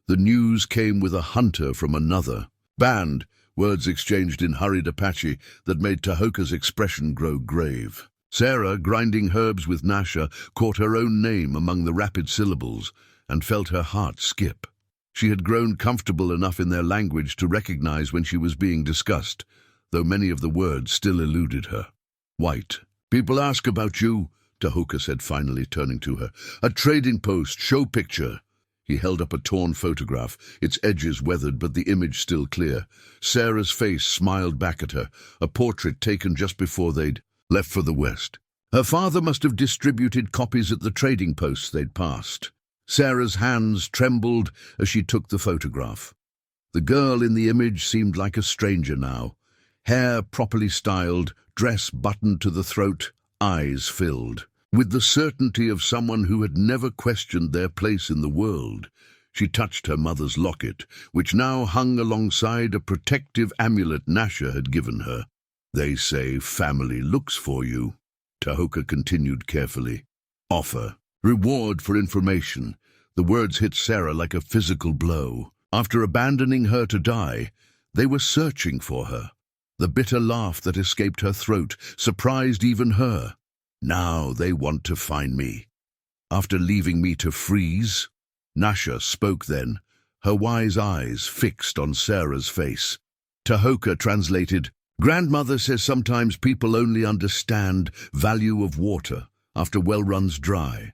The news came with a hunter from another band, words exchanged in hurried Apache that made Tahoka's expression grow grave. Sarah, grinding herbs with Nasha, caught her own name among the rapid syllables and felt her heart skip. She had grown comfortable enough in their language to recognize when she was being discussed, though many of the words still eluded her. "White. People ask about you," Tahoka said finally, turning to her. "A trading post, show picture." He held up a torn photograph, its edges weathered but the image still clear. Sarah's face smiled back at her, a portrait taken just before they'd left for the West. Her father must have distributed copies at the trading posts they'd passed. Sarah's hands trembled as she took the photograph. The girl in the image seemed like a stranger now. Hair properly styled, dress buttoned to the throat, eyes filled. With the certainty of someone who had never questioned their place in the world, she touched her mother's locket, which now hung alongside a protective amulet Nasha had given her. "They say family looks for you," Tahoka continued carefully. "Offer. Reward for information." The words hit Sarah like a physical blow. After abandoning her to die, they were searching for her. The bitter laugh that escaped her throat surprised even her. "Now they want to find me. After leaving me to freeze?" Nasha spoke then, her wise eyes fixed on Sarah's face. Tahoka translated, "Grandmother says sometimes people only understand value of water after well runs dry."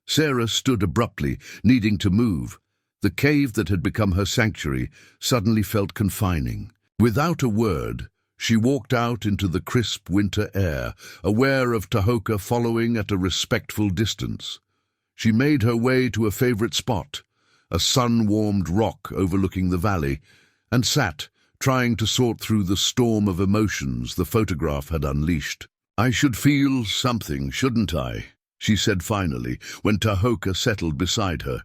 Sarah stood abruptly, needing to move. The cave that had become her sanctuary suddenly felt confining. Without a word, she walked out into the crisp winter air, aware of Tahoka following at a respectful distance. She made her way to a favorite spot, a sun-warmed rock overlooking the valley, and sat, trying to sort through the storm of emotions the photograph had unleashed. "I should feel something, shouldn't I?" she said finally, when Tahoka settled beside her.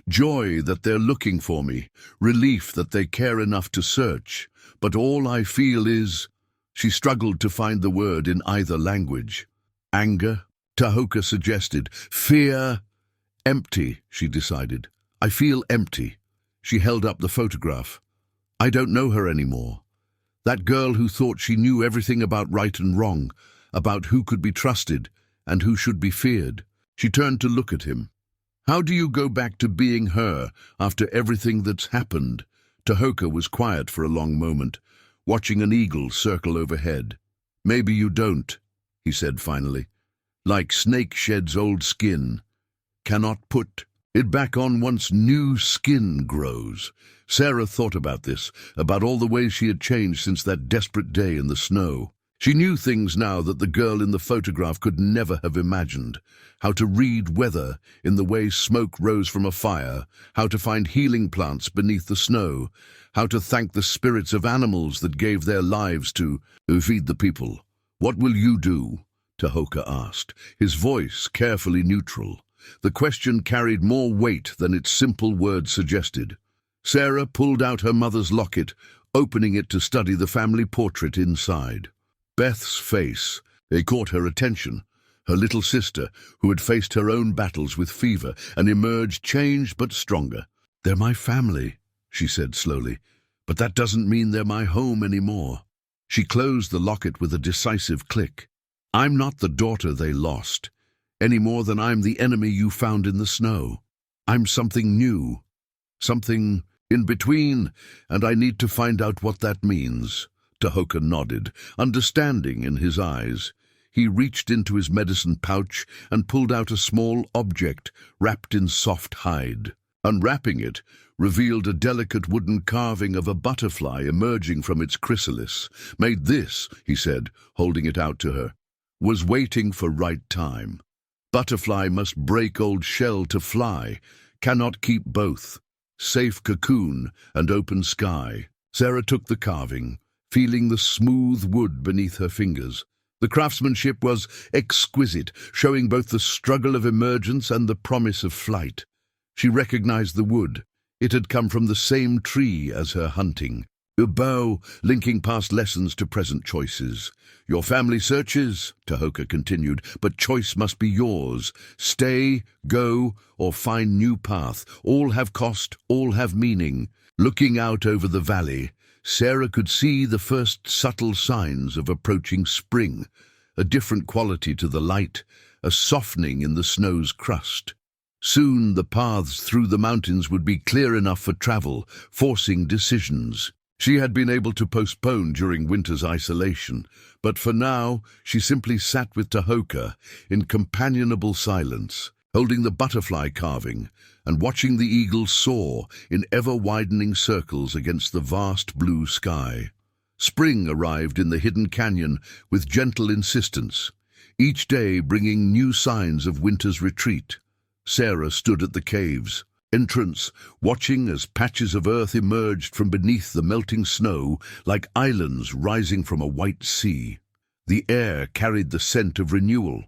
"Joy that they're looking for me, relief that they care enough to search. But all I feel is—" She struggled to find the word in either language. "Anger," Tahoka suggested. "Fear." "Empty," she decided. "I feel empty." She held up the photograph. "I don't know her anymore. That girl who thought she knew everything about right and wrong, about who could be trusted and who should be feared." She turned to look at him. "How do you go back to being her after everything that's happened?" Tahoka was quiet for a long moment, watching an eagle circle overhead. "Maybe you don't," he said finally. "Like snake sheds old skin. Cannot put it back on once new skin grows." Sarah thought about this, about all the ways she had changed since that desperate day in the snow. She knew things now that the girl in the photograph could never have imagined. How to read weather in the way smoke rose from a fire, how to find healing plants beneath the snow, how to thank the spirits of animals that gave their lives to feed the people. "What will you do?" Tahoka asked, his voice carefully neutral. The question carried more weight than its simple words suggested. Sarah pulled out her mother's locket, opening it to study the family portrait inside. Beth's face, they caught her attention. Her little sister, who had faced her own battles with fever and emerged changed but stronger. "They're my family," she said slowly, "but that doesn't mean they're my home anymore." She closed the locket with a decisive click. "I'm not the daughter they lost, any more than I'm the enemy you found in the snow. I'm something new, something in between, and I need to find out what that means." Tahoka nodded, understanding in his eyes. He reached into his medicine pouch and pulled out a small object wrapped in soft hide. Unwrapping it revealed a delicate wooden carving of a butterfly emerging from its chrysalis. "Made this," he said, holding it out to her. "Was waiting for right time. Butterfly must break old shell to fly, cannot keep both. Safe cocoon and open sky." Sarah took the carving, feeling the smooth wood beneath her fingers. The craftsmanship was exquisite, showing both the struggle of emergence and the promise of flight. She recognized the wood. It had come from the same tree as her hunting. A bow linking past lessons to present choices. Your family searches, Tahoka continued, but choice must be yours. Stay, go, or find new path. All have cost, all have meaning. Looking out over the valley, Sarah could see the first subtle signs of approaching spring, a different quality to the light, a softening in the snow's crust. Soon the paths through the mountains would be clear enough for travel, forcing decisions. She had been able to postpone during winter's isolation, but for now she simply sat with Tahoka in companionable silence, holding the butterfly carving and watching the eagle soar in ever-widening circles against the vast blue sky. Spring arrived in the hidden canyon with gentle insistence, each day bringing new signs of winter's retreat. Sarah stood at the cave's entrance, watching as patches of earth emerged from beneath the melting snow like islands rising from a white sea. The air carried the scent of renewal,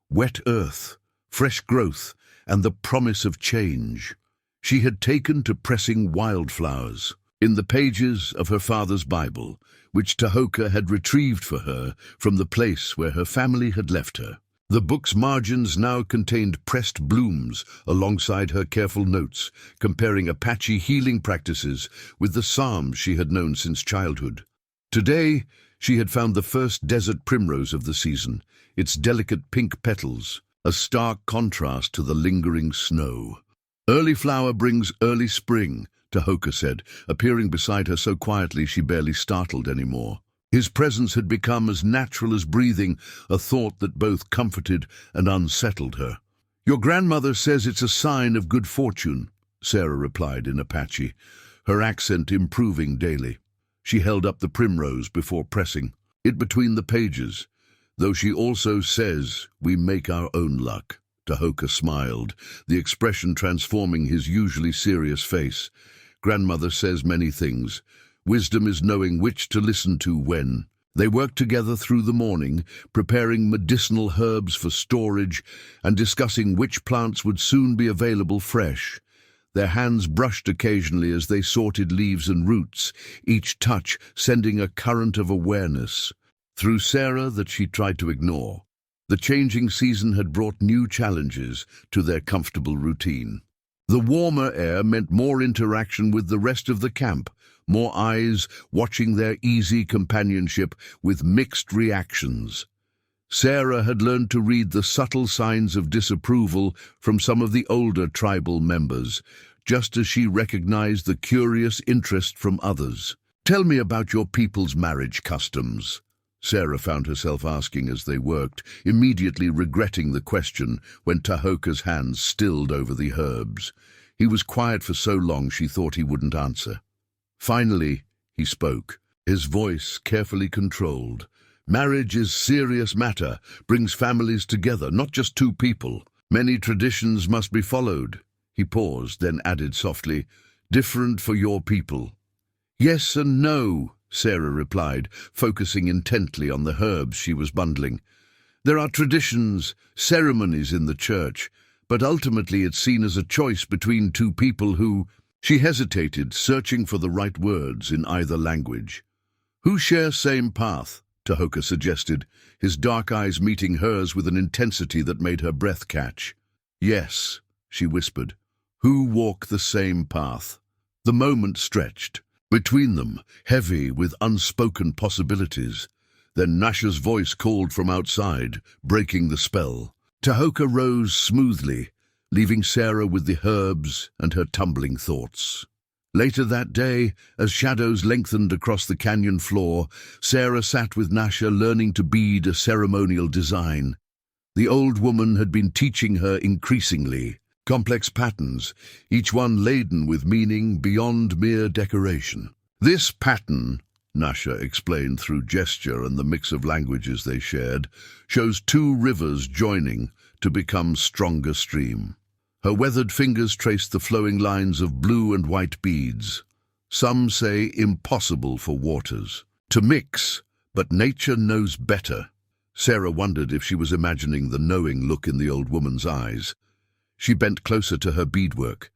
wet earth, fresh growth, and the promise of change. She had taken to pressing wildflowers in the pages of her father's Bible, which Tahoka had retrieved for her from the place where her family had left her. The book's margins now contained pressed blooms alongside her careful notes, comparing Apache healing practices with the psalms she had known since childhood. Today, she had found the first desert primrose of the season, its delicate pink petals, a stark contrast to the lingering snow. "Early flower brings early spring," Tahoka said, appearing beside her so quietly she barely startled anymore. His presence had become as natural as breathing, a thought that both comforted and unsettled her. "Your grandmother says it's a sign of good fortune," Sarah replied in Apache, her accent improving daily. She held up the primrose before pressing it between the pages. "Though she also says we make our own luck." Tahoka smiled, the expression transforming his usually serious face. "Grandmother says many things. Wisdom is knowing which to listen to when." They worked together through the morning, preparing medicinal herbs for storage and discussing which plants would soon be available fresh. Their hands brushed occasionally as they sorted leaves and roots, each touch sending a current of awareness through Sarah that she tried to ignore. The changing season had brought new challenges to their comfortable routine. The warmer air meant more interaction with the rest of the camp, more eyes watching their easy companionship with mixed reactions. Sarah had learned to read the subtle signs of disapproval from some of the older tribal members, just as she recognized the curious interest from others. "Tell me about your people's marriage customs," Sarah found herself asking as they worked, immediately regretting the question when Tahoka's hands stilled over the herbs. He was quiet for so long she thought he wouldn't answer. Finally, he spoke, his voice carefully controlled. "Marriage is serious matter, brings families together, not just two people. Many traditions must be followed." He paused, then added softly, "Different for your people." "Yes and no," Sarah replied, focusing intently on the herbs she was bundling. "There are traditions, ceremonies in the church, but ultimately it's seen as a choice between two people who—" She hesitated, searching for the right words in either language. "Who share same path?" Tahoka suggested, his dark eyes meeting hers with an intensity that made her breath catch. "Yes," she whispered. "Who walk the same path?" The moment stretched between them, heavy with unspoken possibilities. Then Nasha's voice called from outside, breaking the spell. Tahoka rose smoothly, leaving Sarah with the herbs and her tumbling thoughts. Later that day, as shadows lengthened across the canyon floor, Sarah sat with Nasha learning to bead a ceremonial design. The old woman had been teaching her increasingly complex patterns, each one laden with meaning beyond mere decoration. "This pattern," Nasha explained through gesture and the mix of languages they shared, "shows two rivers joining to become stronger stream." Her weathered fingers traced the flowing lines of blue and white beads. "Some say impossible for waters to mix, but nature knows better." Sarah wondered if she was imagining the knowing look in the old woman's eyes. She bent closer to her beadwork,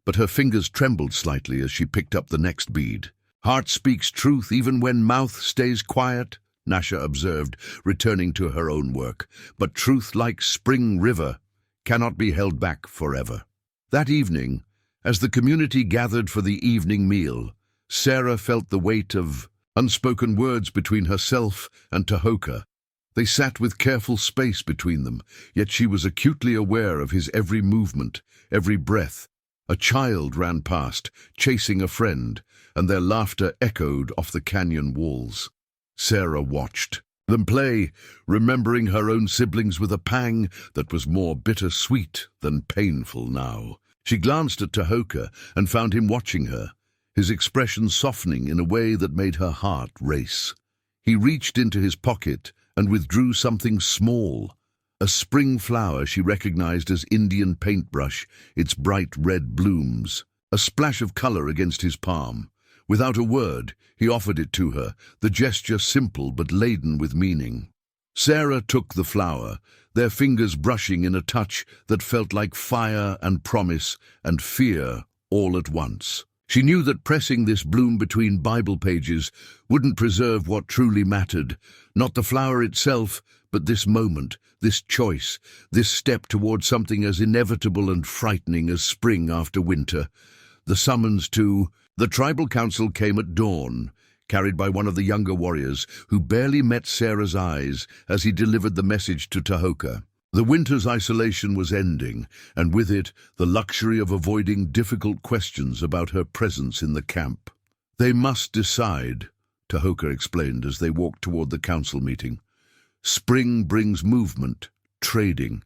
but her fingers trembled slightly as she picked up the next bead. "Heart speaks truth even when mouth stays quiet," Nasha observed, returning to her own work. "But truth, like spring river, cannot be held back forever." That evening, as the community gathered for the evening meal, Sarah felt the weight of unspoken words between herself and Tahoka. They sat with careful space between them, yet she was acutely aware of his every movement, every breath. A child ran past, chasing a friend, and their laughter echoed off the canyon walls. Sarah watched them play, remembering her own siblings with a pang that was more bittersweet than painful now. She glanced at Tahoka and found him watching her, his expression softening in a way that made her heart race. He reached into his pocket and withdrew something small, a spring flower she recognized as Indian paintbrush, its bright red blooms, a splash of color against his palm. Without a word, he offered it to her, the gesture simple but laden with meaning. Sarah took the flower, their fingers brushing in a touch that felt like fire and promise and fear all at once. She knew that pressing this bloom between Bible pages wouldn't preserve what truly mattered, not the flower itself, but this moment, this choice, this step toward something as inevitable and frightening as spring after winter. The summons to the tribal council came at dawn, carried by one of the younger warriors, who barely met Sarah's eyes as he delivered the message to Tahoka. The winter's isolation was ending, and with it, the luxury of avoiding difficult questions about her presence in the camp. "They must decide," Tahoka explained as they walked toward the council meeting. "Spring brings movement, trading.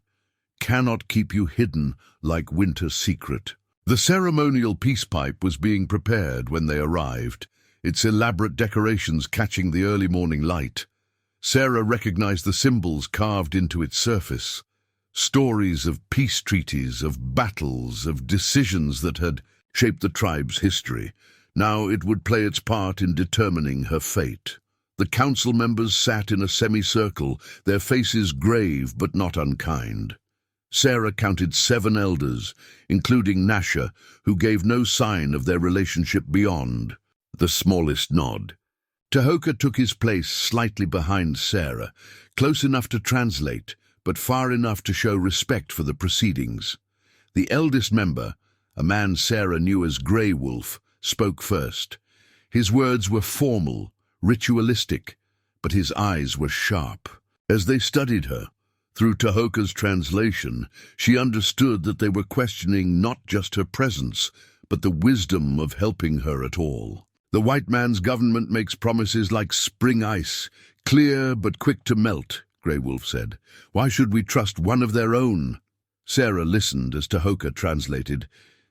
Cannot keep you hidden like winter's secret." The ceremonial peace pipe was being prepared when they arrived, its elaborate decorations catching the early morning light. Sarah recognized the symbols carved into its surface, stories of peace treaties, of battles, of decisions that had shaped the tribe's history. Now it would play its part in determining her fate. The council members sat in a semicircle, their faces grave but not unkind. Sarah counted 7 elders, including Nasha, who gave no sign of their relationship beyond the smallest nod. Tahoka took his place slightly behind Sarah, close enough to translate, but far enough to show respect for the proceedings. The eldest member, a man Sarah knew as Grey Wolf, spoke first. His words were formal, ritualistic, but his eyes were sharp. As they studied her, through Tahoka's translation, she understood that they were questioning not just her presence, but the wisdom of helping her at all. "The white man's government makes promises like spring ice, clear but quick to melt," Grey Wolf said. "Why should we trust one of their own?" Sarah listened as Tahoka translated,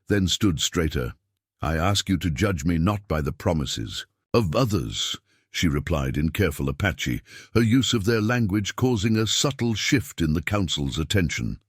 then stood straighter. "I ask you to judge me not by the promises of others," she replied in careful Apache, her use of their language causing a subtle shift in the council's attention.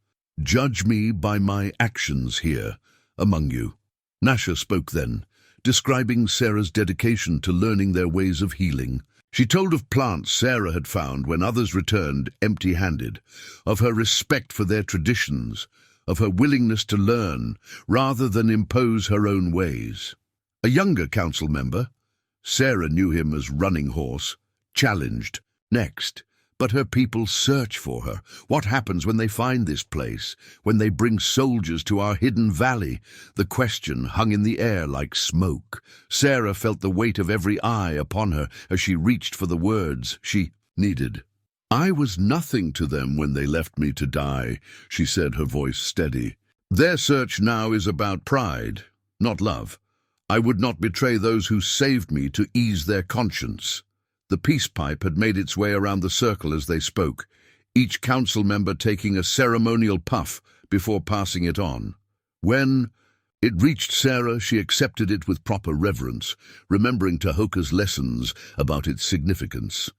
"Judge me by my actions here, among you." Nasha spoke then, describing Sarah's dedication to learning their ways of healing. She told of plants Sarah had found when others returned empty-handed, of her respect for their traditions, of her willingness to learn rather than impose her own ways. A younger council member, Sarah knew him as Running Horse, challenged, "Next, but her people search for her. What happens when they find this place, when they bring soldiers to our hidden valley?" The question hung in the air like smoke. Sarah felt the weight of every eye upon her as she reached for the words she needed. "I was nothing to them when they left me to die," she said, her voice steady. "Their search now is about pride, not love. I would not betray those who saved me to ease their conscience." The peace pipe had made its way around the circle as they spoke, each council member taking a ceremonial puff before passing it on. When it reached Sarah, she accepted it with proper reverence, remembering Tahoka's lessons about its significance.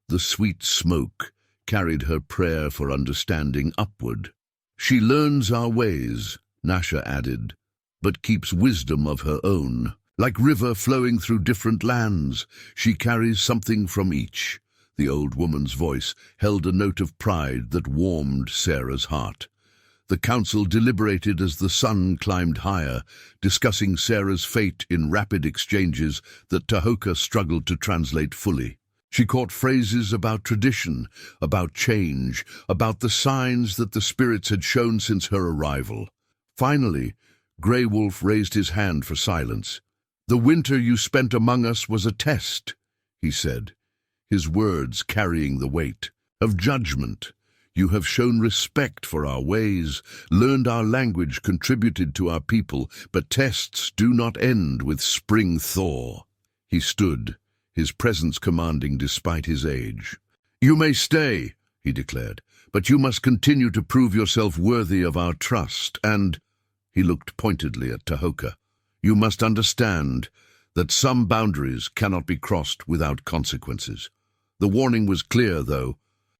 The sweet smoke carried her prayer for understanding upward. "She learns our ways," Nasha added, "but keeps wisdom of her own. Like river flowing through different lands, she carries something from each. The old woman's voice held a note of pride that warmed Sarah's heart. The council deliberated as the sun climbed higher, discussing Sarah's fate in rapid exchanges that Tahoka struggled to translate fully. She caught phrases about tradition, about change, about the signs that the spirits had shown since her arrival. Finally, Grey Wolf raised his hand for silence. "The winter you spent among us was a test," he said, his words carrying the weight of judgment. "You have shown respect for our ways, learned our language, contributed to our people, but tests do not end with spring thaw." He stood, his presence commanding despite his age. "You may stay," he declared, "but you must continue to prove yourself worthy of our trust, and—" he looked pointedly at Tahoka. "You must understand that some boundaries cannot be crossed without consequences." The warning was clear, though,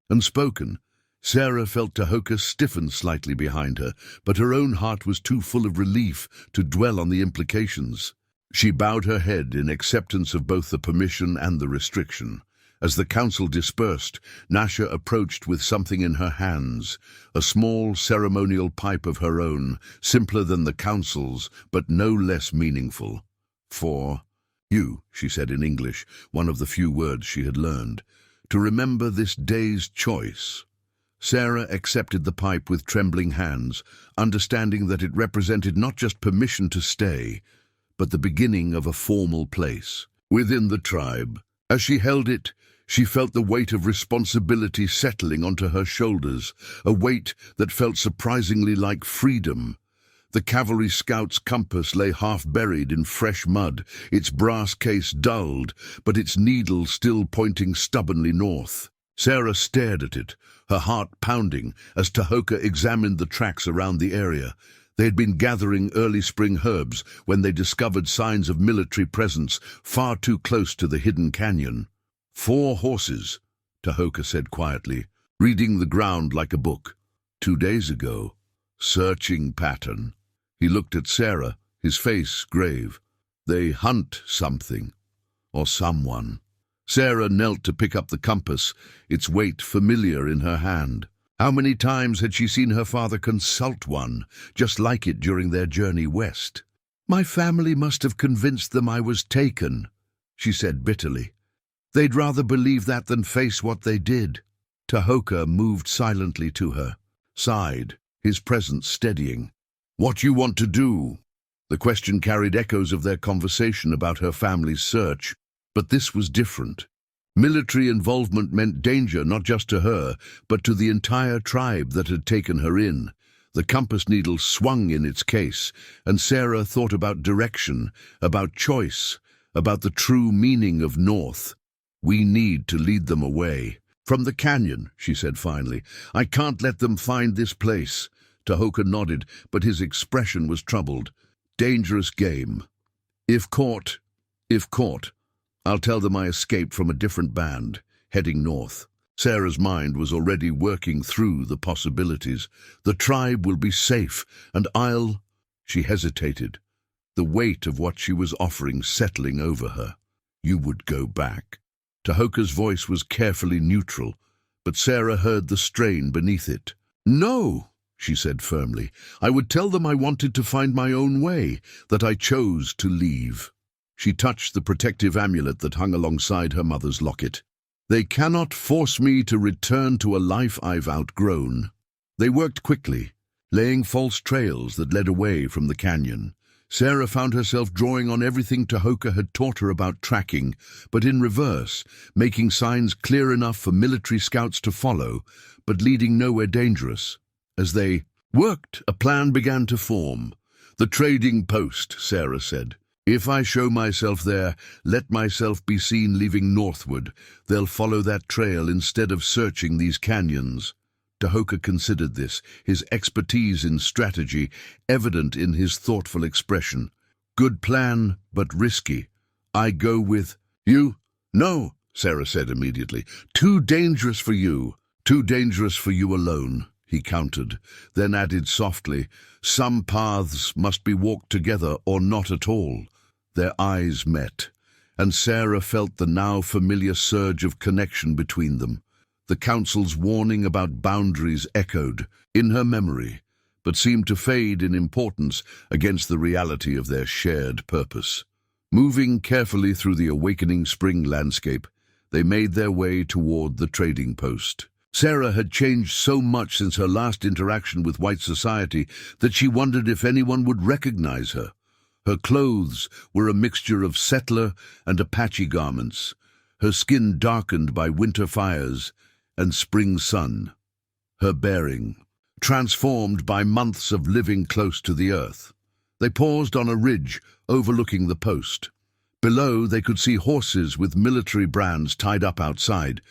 unspoken. Sarah felt Tahoka stiffen slightly behind her, but her own heart was too full of relief to dwell on the implications. She bowed her head in acceptance of both the permission and the restriction. As the council dispersed, Nasha approached with something in her hands, a small ceremonial pipe of her own, simpler than the council's, but no less meaningful. "For you," she said in English, one of the few words she had learned, "to remember this day's choice." Sarah accepted the pipe with trembling hands, understanding that it represented not just permission to stay, but the beginning of a formal place within the tribe. As she held it, she felt the weight of responsibility settling onto her shoulders, a weight that felt surprisingly like freedom. The cavalry scout's compass lay half-buried in fresh mud, its brass case dulled, but its needle still pointing stubbornly north. Sarah stared at it, her heart pounding, as Tahoka examined the tracks around the area. They had been gathering early spring herbs when they discovered signs of military presence far too close to the hidden canyon. "4 horses," Tahoka said quietly, reading the ground like a book. "2 days ago. Searching pattern." He looked at Sarah, his face grave. "They hunt something, or someone." Sarah knelt to pick up the compass, its weight familiar in her hand. How many times had she seen her father consult one, just like it during their journey west? "My family must have convinced them I was taken," she said bitterly. "They'd rather believe that than face what they did." Tahoka moved silently to her, sighed, his presence steadying. "What you want to do?" The question carried echoes of their conversation about her family's search, but this was different. Military involvement meant danger not just to her, but to the entire tribe that had taken her in. The compass needle swung in its case, and Sarah thought about direction, about choice, about the true meaning of north. "We need to lead them away. From the canyon," she said finally. "I can't let them find this place." Tahoka nodded, but his expression was troubled. "Dangerous game. If caught, I'll tell them I escaped from a different band, heading north." Sarah's mind was already working through the possibilities. "The tribe will be safe, and I'll—" She hesitated, the weight of what she was offering settling over her. "You would go back." Tahoka's voice was carefully neutral, but Sarah heard the strain beneath it. "No," she said firmly. "I would tell them I wanted to find my own way, that I chose to leave." She touched the protective amulet that hung alongside her mother's locket. "They cannot force me to return to a life I've outgrown." They worked quickly, laying false trails that led away from the canyon. Sarah found herself drawing on everything Tahoka had taught her about tracking, but in reverse, making signs clear enough for military scouts to follow, but leading nowhere dangerous. As they worked, a plan began to form. "The trading post," Sarah said. "If I show myself there, let myself be seen leaving northward. They'll follow that trail instead of searching these canyons." Tahoka considered this, his expertise in strategy evident in his thoughtful expression. "Good plan, but risky. I go with—" "You?" "No," Sarah said immediately. "Too dangerous for you. Too dangerous for you alone," he countered, then added softly, "Some paths must be walked together or not at all." Their eyes met, and Sarah felt the now familiar surge of connection between them. The council's warning about boundaries echoed in her memory, but seemed to fade in importance against the reality of their shared purpose. Moving carefully through the awakening spring landscape, they made their way toward the trading post. Sarah had changed so much since her last interaction with white society that she wondered if anyone would recognize her. Her clothes were a mixture of settler and Apache garments, her skin darkened by winter fires and spring sun. Her bearing, transformed by months of living close to the earth. They paused on a ridge overlooking the post. Below, they could see horses with military brands tied up outside,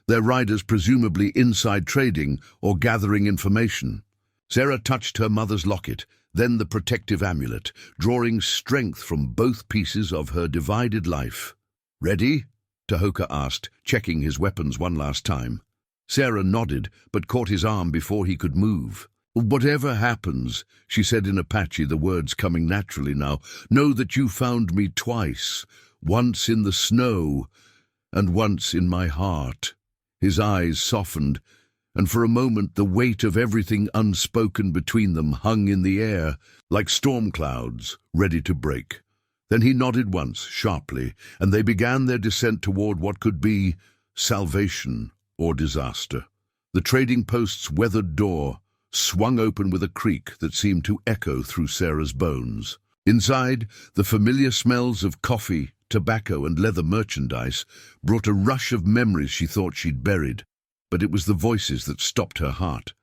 their riders presumably inside trading or gathering information. Sarah touched her mother's locket, then the protective amulet, drawing strength from both pieces of her divided life. "Ready?" Tahoka asked, checking his weapons one last time. Sarah nodded, but caught his arm before he could move. "Whatever happens," she said in Apache, the words coming naturally now, "know that you found me twice, once in the snow and once in my heart." His eyes softened, and for a moment the weight of everything unspoken between them hung in the air, like storm clouds ready to break. Then he nodded once, sharply, and they began their descent toward what could be salvation or disaster. The trading post's weathered door swung open with a creak that seemed to echo through Sarah's bones. Inside, the familiar smells of coffee, tobacco, and leather merchandise brought a rush of memories she thought she'd buried, but it was the voices that stopped her heart.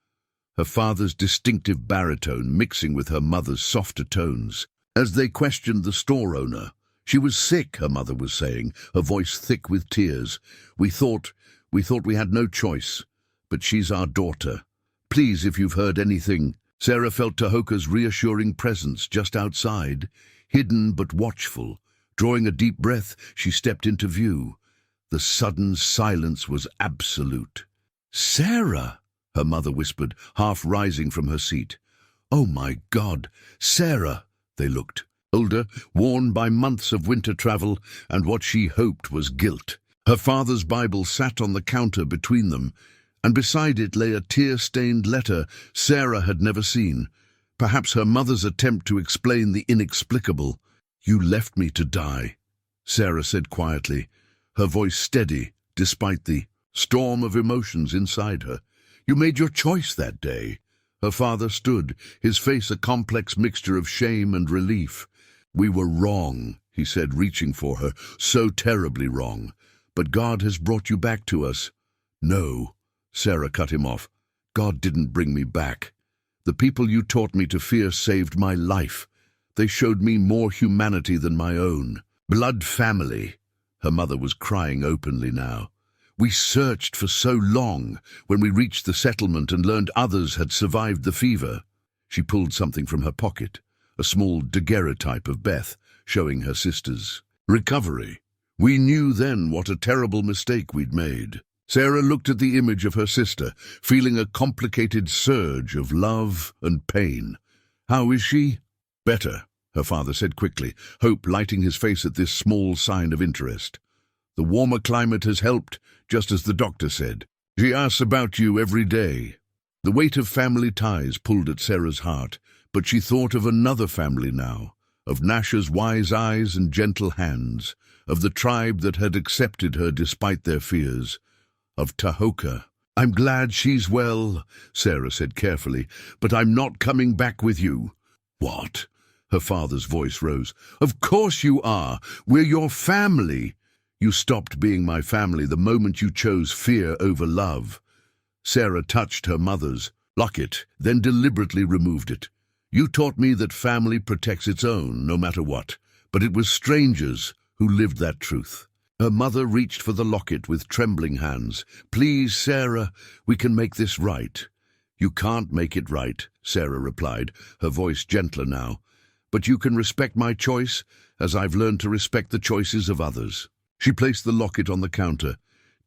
Her father's distinctive baritone mixing with her mother's softer tones. As they questioned the store owner, "She was sick," her mother was saying, her voice thick with tears. We thought we had no choice, but she's our daughter. Please, if you've heard anything." Sarah felt Tahoka's reassuring presence just outside, hidden but watchful. Drawing a deep breath, she stepped into view. The sudden silence was absolute. "Sarah," her mother whispered, half rising from her seat. "Oh my God, Sarah!" They looked. Older, worn by months of winter travel and what she hoped was guilt. Her father's Bible sat on the counter between them, and beside it lay a tear-stained letter Sarah had never seen. Perhaps her mother's attempt to explain the inexplicable. "You left me to die," Sarah said quietly, her voice steady despite the storm of emotions inside her. "You made your choice that day." Her father stood, his face a complex mixture of shame and relief. "We were wrong," he said, reaching for her, "so terribly wrong. But God has brought you back to us." "No," Sarah cut him off. "God didn't bring me back. The people you taught me to fear saved my life. They showed me more humanity than my own. Blood family." Her mother was crying openly now. "We searched for so long when we reached the settlement and learned others had survived the fever." She pulled something from her pocket, a small daguerreotype of Beth, showing her sisters. "Recovery. We knew then what a terrible mistake we'd made." Sarah looked at the image of her sister, feeling a complicated surge of love and pain. "How is she?" "Better," her father said quickly, hope lighting his face at this small sign of interest. "The warmer climate has helped, just as the doctor said. She asks about you every day." The weight of family ties pulled at Sarah's heart, but she thought of another family now, of Nasha's wise eyes and gentle hands, of the tribe that had accepted her despite their fears, of Tahoka. "I'm glad she's well," Sarah said carefully, "but I'm not coming back with you." "What?" Her father's voice rose. "Of course you are. We're your family." "You stopped being my family the moment you chose fear over love." Sarah touched her mother's locket, then deliberately removed it. "You taught me that family protects its own, no matter what, but it was strangers who lived that truth." Her mother reached for the locket with trembling hands. "Please, Sarah, we can make this right." "You can't make it right," Sarah replied, her voice gentler now. "But you can respect my choice, as I've learned to respect the choices of others." She placed the locket on the counter.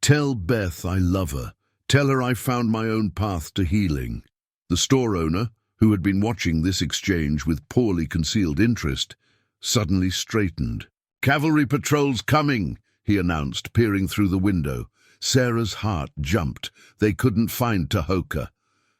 "Tell Beth I love her. Tell her I found my own path to healing." The store owner, who had been watching this exchange with poorly concealed interest, suddenly straightened. "Cavalry patrol's coming," he announced, peering through the window. Sarah's heart jumped. They couldn't find Tahoka.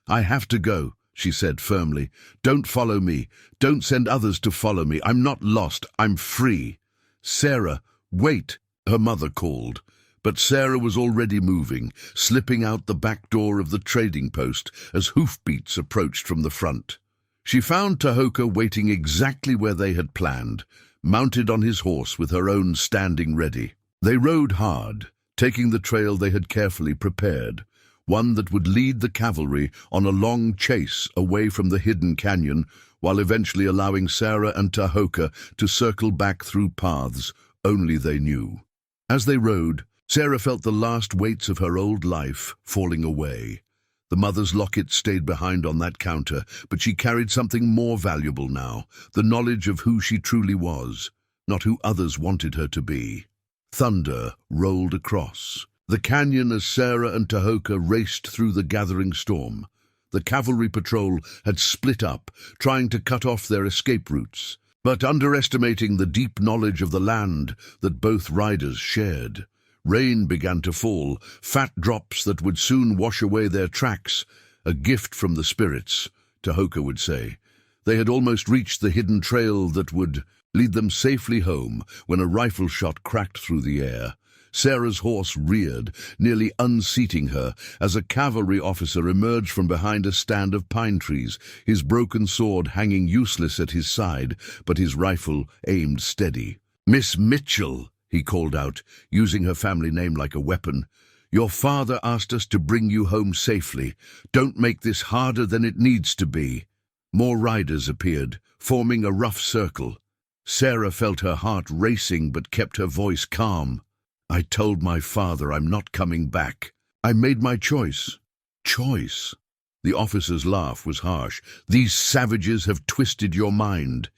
"I have to go," she said firmly. "Don't follow me. Don't send others to follow me. I'm not lost. I'm free." "Sarah, wait," her mother called. But Sarah was already moving, slipping out the back door of the trading post as hoofbeats approached from the front. She found Tahoka waiting exactly where they had planned, mounted on his horse with her own standing ready. They rode hard, taking the trail they had carefully prepared, one that would lead the cavalry on a long chase away from the hidden canyon, while eventually allowing Sarah and Tahoka to circle back through paths only they knew. As they rode, Sarah felt the last weights of her old life falling away. The mother's locket stayed behind on that counter, but she carried something more valuable now, the knowledge of who she truly was, not who others wanted her to be. Thunder rolled across the canyon as Sarah and Tahoka raced through the gathering storm. The cavalry patrol had split up, trying to cut off their escape routes, but underestimating the deep knowledge of the land that both riders shared. Rain began to fall, fat drops that would soon wash away their tracks, a gift from the spirits, Tahoka would say. They had almost reached the hidden trail that would lead them safely home when a rifle shot cracked through the air. Sarah's horse reared, nearly unseating her, as a cavalry officer emerged from behind a stand of pine trees, his broken sword hanging useless at his side, but his rifle aimed steady. "Miss Mitchell," he called out, using her family name like a weapon. "Your father asked us to bring you home safely. Don't make this harder than it needs to be." More riders appeared, forming a rough circle. Sarah felt her heart racing but kept her voice calm. "I told my father I'm not coming back. I made my choice." "Choice?" The officer's laugh was harsh. "These savages have twisted your mind.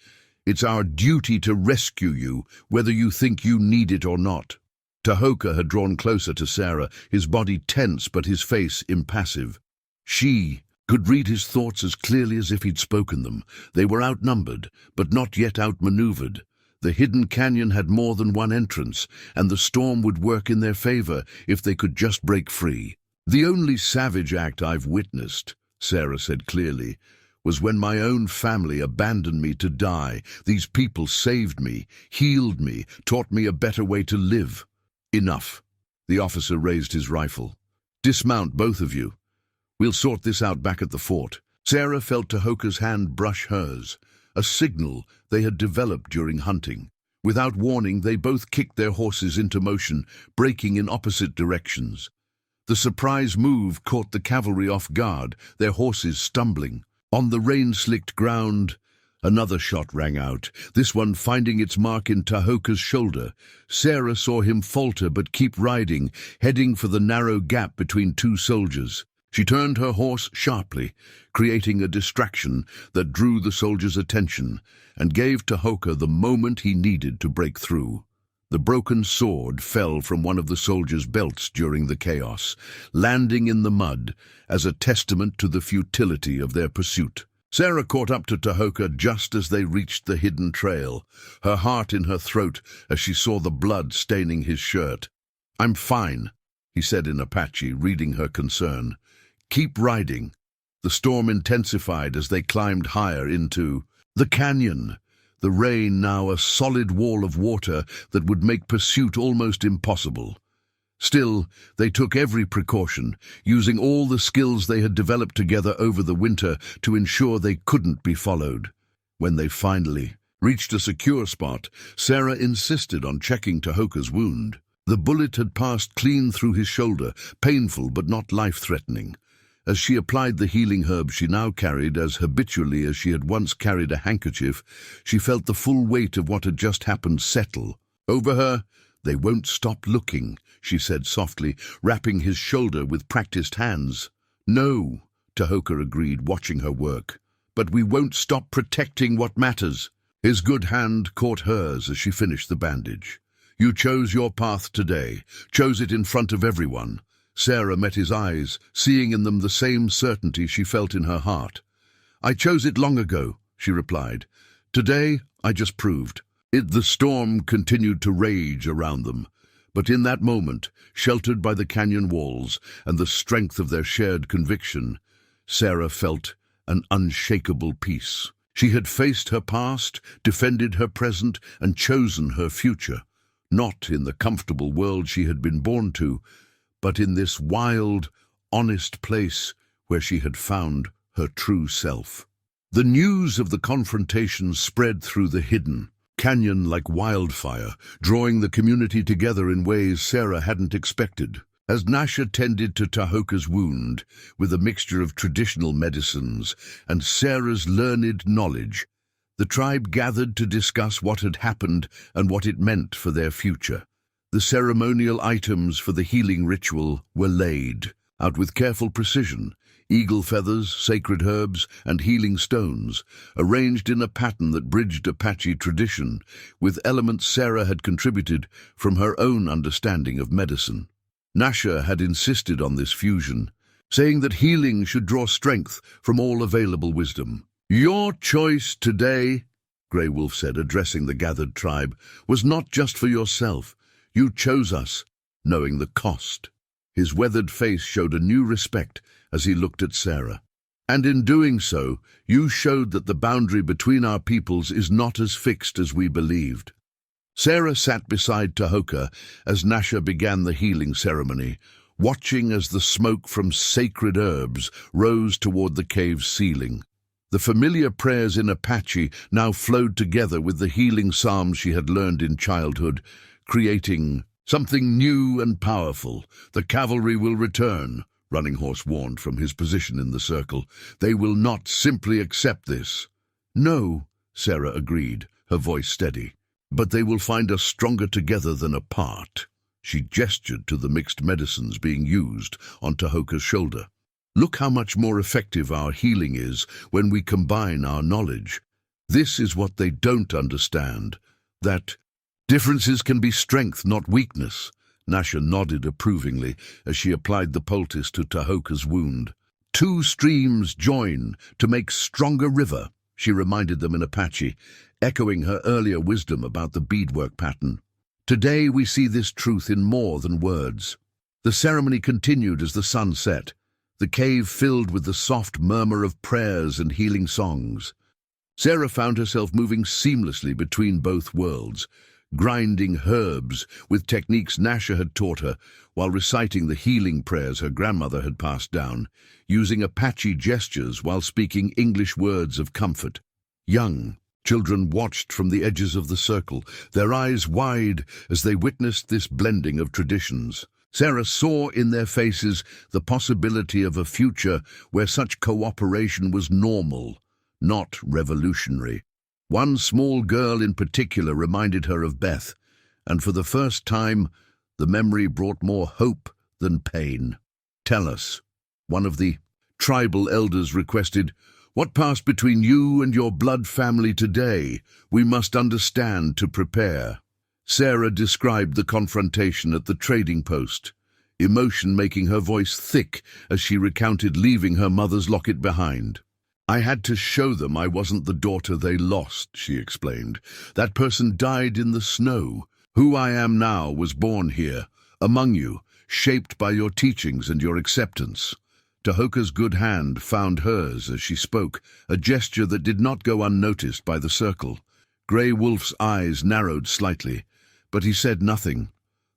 It's our duty to rescue you, whether you think you need it or not." Tahoka had drawn closer to Sarah, his body tense but his face impassive. She could read his thoughts as clearly as if he'd spoken them. They were outnumbered, but not yet outmaneuvered. The hidden canyon had more than one entrance, and the storm would work in their favor if they could just break free. "The only savage act I've witnessed," Sarah said clearly, "was when my own family abandoned me to die. These people saved me, healed me, taught me a better way to live." "Enough." The officer raised his rifle. "Dismount, both of you. We'll sort this out back at the fort." Sarah felt Tahoka's hand brush hers, a signal they had developed during hunting. Without warning, they both kicked their horses into motion, breaking in opposite directions. The surprise move caught the cavalry off guard, their horses stumbling. On the rain-slicked ground, another shot rang out, this one finding its mark in Tahoka's shoulder. Sarah saw him falter but keep riding, heading for the narrow gap between two soldiers. She turned her horse sharply, creating a distraction that drew the soldier's attention and gave Tahoka the moment he needed to break through. The broken sword fell from one of the soldier's belts during the chaos, landing in the mud as a testament to the futility of their pursuit. Sarah caught up to Tahoka just as they reached the hidden trail, her heart in her throat as she saw the blood staining his shirt. "I'm fine," he said in Apache, reading her concern. "Keep riding." The storm intensified as they climbed higher into the canyon, the rain now a solid wall of water that would make pursuit almost impossible. Still, they took every precaution, using all the skills they had developed together over the winter to ensure they couldn't be followed. When they finally reached a secure spot, Sarah insisted on checking Tahoka's wound. The bullet had passed clean through his shoulder, painful but not life-threatening. As she applied the healing herb she now carried as habitually as she had once carried a handkerchief, she felt the full weight of what had just happened settle over her. "They won't stop looking," she said softly, wrapping his shoulder with practiced hands. "No," Tahoka agreed, watching her work. "But we won't stop protecting what matters." His good hand caught hers as she finished the bandage. "You chose your path today, chose it in front of everyone." Sarah met his eyes, seeing in them the same certainty she felt in her heart. "I chose it long ago," she replied. "Today, I just proved. The storm continued to rage around them, but in that moment, sheltered by the canyon walls and the strength of their shared conviction, Sarah felt an unshakable peace. She had faced her past, defended her present, and chosen her future, not in the comfortable world she had been born to, but in this wild, honest place where she had found her true self. The news of the confrontation spread through the hidden canyon like wildfire, drawing the community together in ways Sarah hadn't expected. As Nasha tended to Tahoka's wound with a mixture of traditional medicines and Sarah's learned knowledge, the tribe gathered to discuss what had happened and what it meant for their future. The ceremonial items for the healing ritual were laid out with careful precision: eagle feathers, sacred herbs, and healing stones, arranged in a pattern that bridged Apache tradition with elements Sarah had contributed from her own understanding of medicine. Nasha had insisted on this fusion, saying that healing should draw strength from all available wisdom. "Your choice today," Grey Wolf said, addressing the gathered tribe, "was not just for yourself. You chose us, knowing the cost." His weathered face showed a new respect as he looked at Sarah. "And in doing so, you showed that the boundary between our peoples is not as fixed as we believed." Sarah sat beside Tahoka as Nasha began the healing ceremony, watching as the smoke from sacred herbs rose toward the cave's ceiling. The familiar prayers in Apache now flowed together with the healing psalms she had learned in childhood, creating something new and powerful. "The cavalry will return," Running Horse warned from his position in the circle. "They will not simply accept this." "No," Sarah agreed, her voice steady. "But they will find us stronger together than apart." She gestured to the mixed medicines being used on Tahoka's shoulder. "Look how much more effective our healing is when we combine our knowledge. This is what they don't understand, that differences can be strength, not weakness." Nasha nodded approvingly as she applied the poultice to Tahoka's wound. "Two streams join to make stronger river," she reminded them in Apache, echoing her earlier wisdom about the beadwork pattern. "Today we see this truth in more than words." The ceremony continued as the sun set, the cave filled with the soft murmur of prayers and healing songs. Sarah found herself moving seamlessly between both worlds, grinding herbs with techniques Nasha had taught her while reciting the healing prayers her grandmother had passed down, using Apache gestures while speaking English words of comfort. Young children watched from the edges of the circle, their eyes wide as they witnessed this blending of traditions. Sarah saw in their faces the possibility of a future where such cooperation was normal, not revolutionary. One small girl in particular reminded her of Beth, and for the first time, the memory brought more hope than pain. "Tell us," one of the tribal elders requested, "what passed between you and your blood family today? We must understand to prepare." Sarah described the confrontation at the trading post, emotion making her voice thick as she recounted leaving her mother's locket behind. "I had to show them I wasn't the daughter they lost," she explained. "That person died in the snow. Who I am now was born here, among you, shaped by your teachings and your acceptance." Tahoka's good hand found hers as she spoke, a gesture that did not go unnoticed by the circle. Grey Wolf's eyes narrowed slightly, but he said nothing.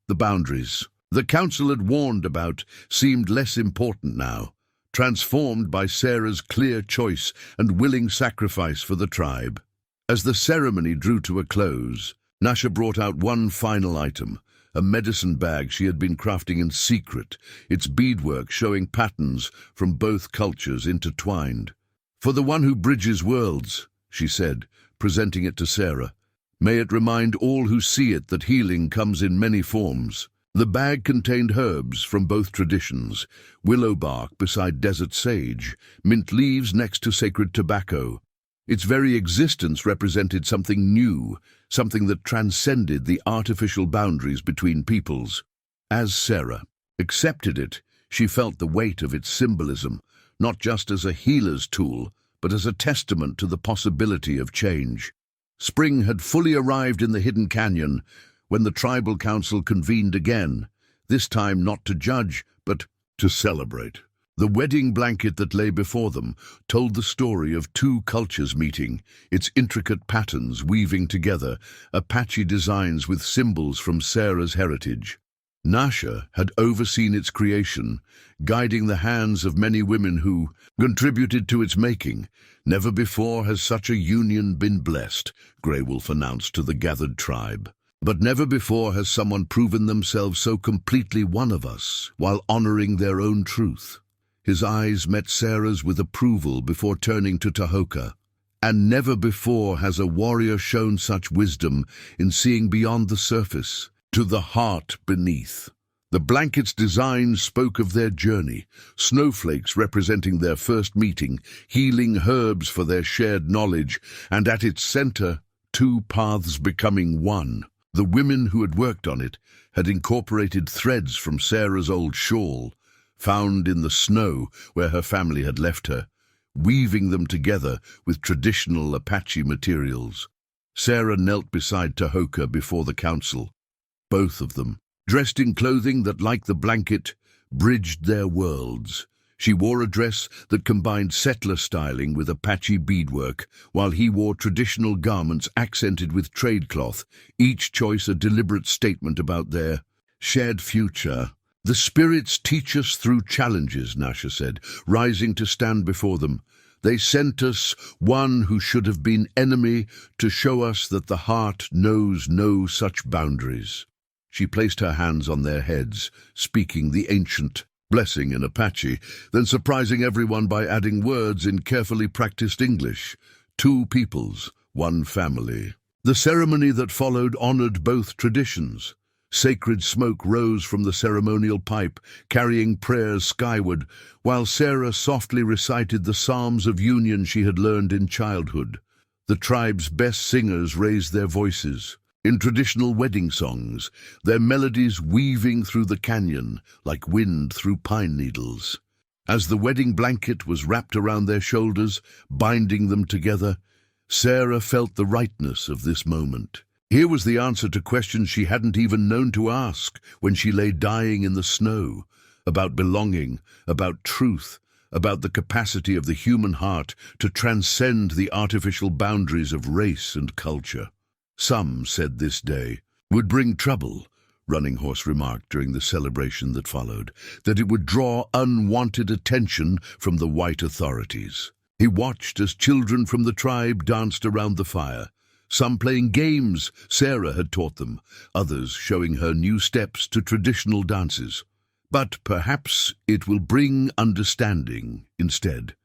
The boundaries the council had warned about seemed less important now, transformed by Sarah's clear choice and willing sacrifice for the tribe. As the ceremony drew to a close, Nasha brought out one final item, a medicine bag she had been crafting in secret, its beadwork showing patterns from both cultures intertwined. "For the one who bridges worlds," she said, presenting it to Sarah. "May it remind all who see it that healing comes in many forms." The bag contained herbs from both traditions: willow bark beside desert sage, mint leaves next to sacred tobacco. Its very existence represented something new, something that transcended the artificial boundaries between peoples. As Sarah accepted it, she felt the weight of its symbolism, not just as a healer's tool, but as a testament to the possibility of change. Spring had fully arrived in the hidden canyon when the tribal council convened again, this time not to judge, but to celebrate. The wedding blanket that lay before them told the story of two cultures meeting, its intricate patterns weaving together, Apache designs with symbols from Sarah's heritage. Nasha had overseen its creation, guiding the hands of many women who contributed to its making. Never before has such a union been blessed, Grey Wolf announced to the gathered tribe. But never before has someone proven themselves so completely one of us, while honoring their own truth. His eyes met Sarah's with approval before turning to Tahoka. And never before has a warrior shown such wisdom in seeing beyond the surface, to the heart beneath. The blanket's design spoke of their journey, snowflakes representing their first meeting, healing herbs for their shared knowledge, and at its center, two paths becoming one. The women who had worked on it had incorporated threads from Sarah's old shawl, found in the snow where her family had left her, weaving them together with traditional Apache materials. Sarah knelt beside Tahoka before the council, both of them, dressed in clothing that, like the blanket, bridged their worlds. She wore a dress that combined settler styling with Apache beadwork, while he wore traditional garments accented with trade cloth, each choice a deliberate statement about their shared future. "The spirits teach us through challenges," Nasha said, rising to stand before them. "They sent us one who should have been enemy to show us that the heart knows no such boundaries." She placed her hands on their heads, speaking the ancient blessing in Apache, then surprising everyone by adding words in carefully practiced English. Two peoples, one family. The ceremony that followed honored both traditions. Sacred smoke rose from the ceremonial pipe, carrying prayers skyward, while Sarah softly recited the psalms of union she had learned in childhood. The tribe's best singers raised their voices in traditional wedding songs, their melodies weaving through the canyon like wind through pine needles. As the wedding blanket was wrapped around their shoulders, binding them together, Sarah felt the rightness of this moment. Here was the answer to questions she hadn't even known to ask when she lay dying in the snow, about belonging, about truth, about the capacity of the human heart to transcend the artificial boundaries of race and culture. "Some said this day would bring trouble," Running Horse remarked during the celebration that followed, "that it would draw unwanted attention from the white authorities." He watched as children from the tribe danced around the fire, some playing games Sarah had taught them, others showing her new steps to traditional dances. "But perhaps it will bring understanding instead."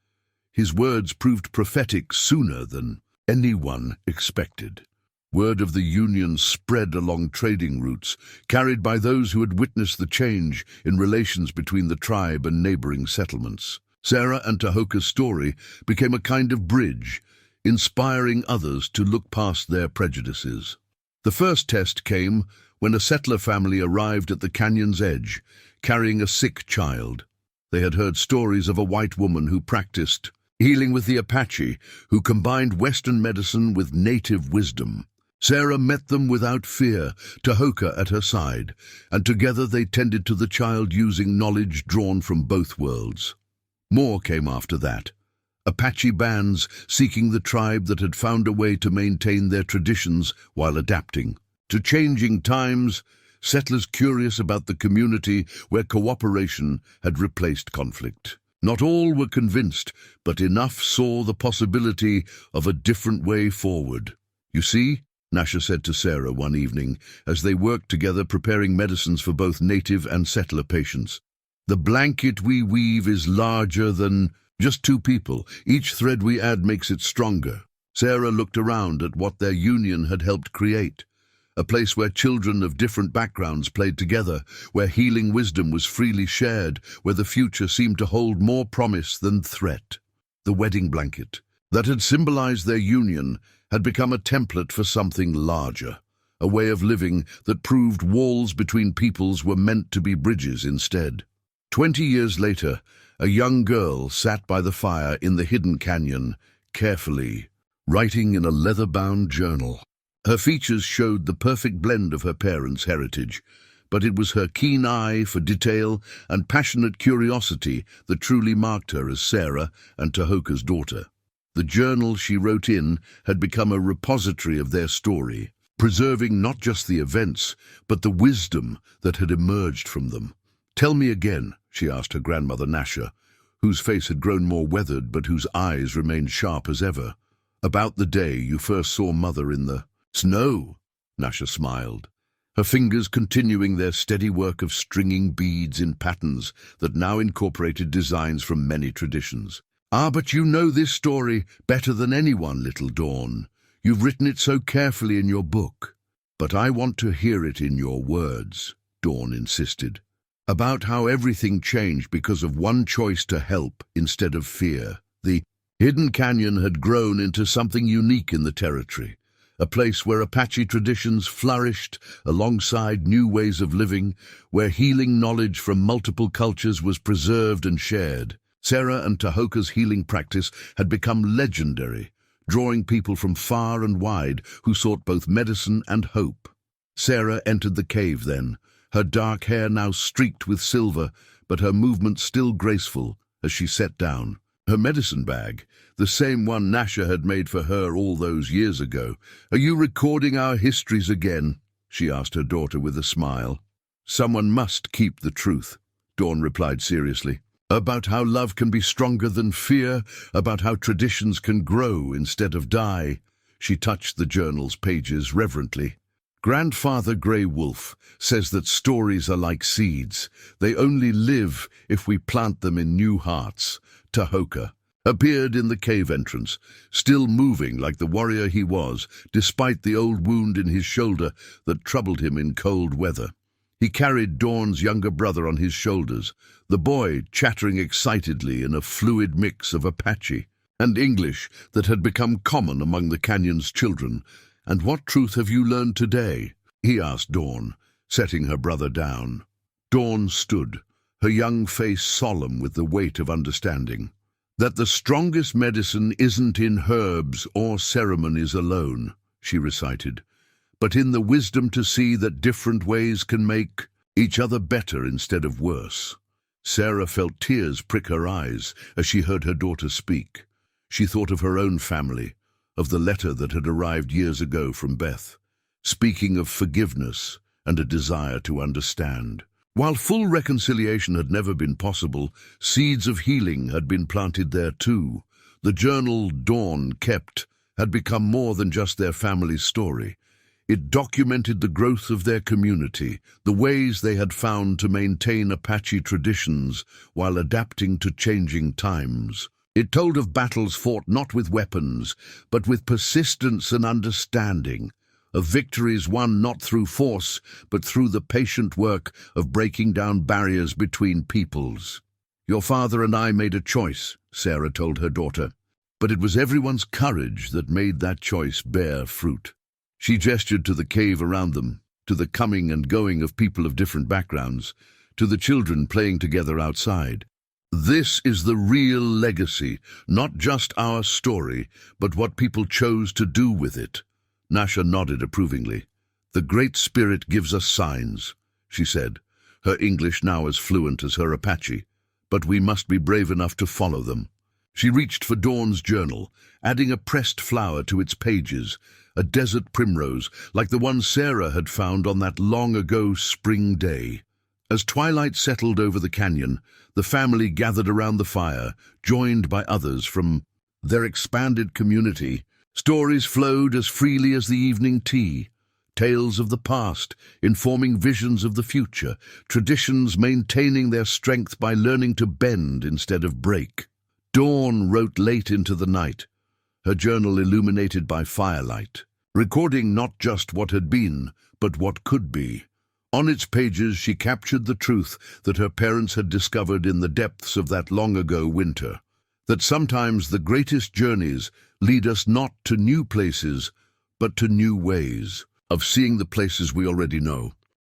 His words proved prophetic sooner than anyone expected. Word of the union spread along trading routes, carried by those who had witnessed the change in relations between the tribe and neighboring settlements. Sarah and Tahoka's story became a kind of bridge, inspiring others to look past their prejudices. The first test came when a settler family arrived at the canyon's edge, carrying a sick child. They had heard stories of a white woman who practiced healing with the Apache, who combined Western medicine with native wisdom. Sarah met them without fear, Tahoka at her side, and together they tended to the child using knowledge drawn from both worlds. More came after that. Apache bands seeking the tribe that had found a way to maintain their traditions while adapting to changing times, settlers curious about the community where cooperation had replaced conflict. Not all were convinced, but enough saw the possibility of a different way forward. "You see," Nasha said to Sarah one evening, as they worked together preparing medicines for both native and settler patients, "the blanket we weave is larger than just two people. Each thread we add makes it stronger." Sarah looked around at what their union had helped create. A place where children of different backgrounds played together, where healing wisdom was freely shared, where the future seemed to hold more promise than threat. The wedding blanket that had symbolized their union had become a template for something larger, a way of living that proved walls between peoples were meant to be bridges instead. 20 years later, a young girl sat by the fire in the hidden canyon, carefully writing in a leather-bound journal. Her features showed the perfect blend of her parents' heritage, but it was her keen eye for detail and passionate curiosity that truly marked her as Sarah and Tahoka's daughter. The journal she wrote in had become a repository of their story, preserving not just the events, but the wisdom that had emerged from them. "Tell me again," she asked her grandmother Nasha, whose face had grown more weathered but whose eyes remained sharp as ever, "about the day you first saw Mother in the snow." Nasha smiled, her fingers continuing their steady work of stringing beads in patterns that now incorporated designs from many traditions. "Ah, but you know this story better than anyone, little Dawn. You've written it so carefully in your book." "But I want to hear it in your words," Dawn insisted. "About how everything changed because of one choice to help instead of fear." The Hidden Canyon had grown into something unique in the territory, a place where Apache traditions flourished alongside new ways of living, where healing knowledge from multiple cultures was preserved and shared. Sarah and Tahoka's healing practice had become legendary, drawing people from far and wide who sought both medicine and hope. Sarah entered the cave then, her dark hair now streaked with silver, but her movements still graceful as she sat down. Her medicine bag, the same one Nasha had made for her all those years ago. "Are you recording our histories again?" she asked her daughter with a smile. "Someone must keep the truth," Dawn replied seriously. "About how love can be stronger than fear, about how traditions can grow instead of die." She touched the journal's pages reverently. "Grandfather Grey Wolf says that stories are like seeds. They only live if we plant them in new hearts." Tahoka appeared in the cave entrance, still moving like the warrior he was, despite the old wound in his shoulder that troubled him in cold weather. He carried Dawn's younger brother on his shoulders, the boy chattering excitedly in a fluid mix of Apache and English that had become common among the canyon's children. "And what truth have you learned today?" he asked Dawn, setting her brother down. Dawn stood, her young face solemn with the weight of understanding. "That the strongest medicine isn't in herbs or ceremonies alone," she recited, "but in the wisdom to see that different ways can make each other better instead of worse." Sarah felt tears prick her eyes as she heard her daughter speak. She thought of her own family, of the letter that had arrived years ago from Beth, speaking of forgiveness and a desire to understand. While full reconciliation had never been possible, seeds of healing had been planted there too. The journal Dawn kept had become more than just their family's story. It documented the growth of their community, the ways they had found to maintain Apache traditions while adapting to changing times. It told of battles fought not with weapons, but with persistence and understanding, of victories won not through force, but through the patient work of breaking down barriers between peoples. "Your father and I made a choice," Sarah told her daughter, "but it was everyone's courage that made that choice bear fruit." She gestured to the cave around them, to the coming and going of people of different backgrounds, to the children playing together outside. "This is the real legacy, not just our story, but what people chose to do with it." Nasha nodded approvingly. "The Great Spirit gives us signs," she said, her English now as fluent as her Apache, "but we must be brave enough to follow them." She reached for Dawn's journal, adding a pressed flower to its pages, a desert primrose like the one Sarah had found on that long-ago spring day. As twilight settled over the canyon, the family gathered around the fire, joined by others from their expanded community. Stories flowed as freely as the evening tea, tales of the past, informing visions of the future, traditions maintaining their strength by learning to bend instead of break. Dawn wrote late into the night, her journal illuminated by firelight, recording not just what had been, but what could be. On its pages she captured the truth that her parents had discovered in the depths of that long-ago winter, that sometimes the greatest journeys lead us not to new places, but to new ways of seeing the places we already know.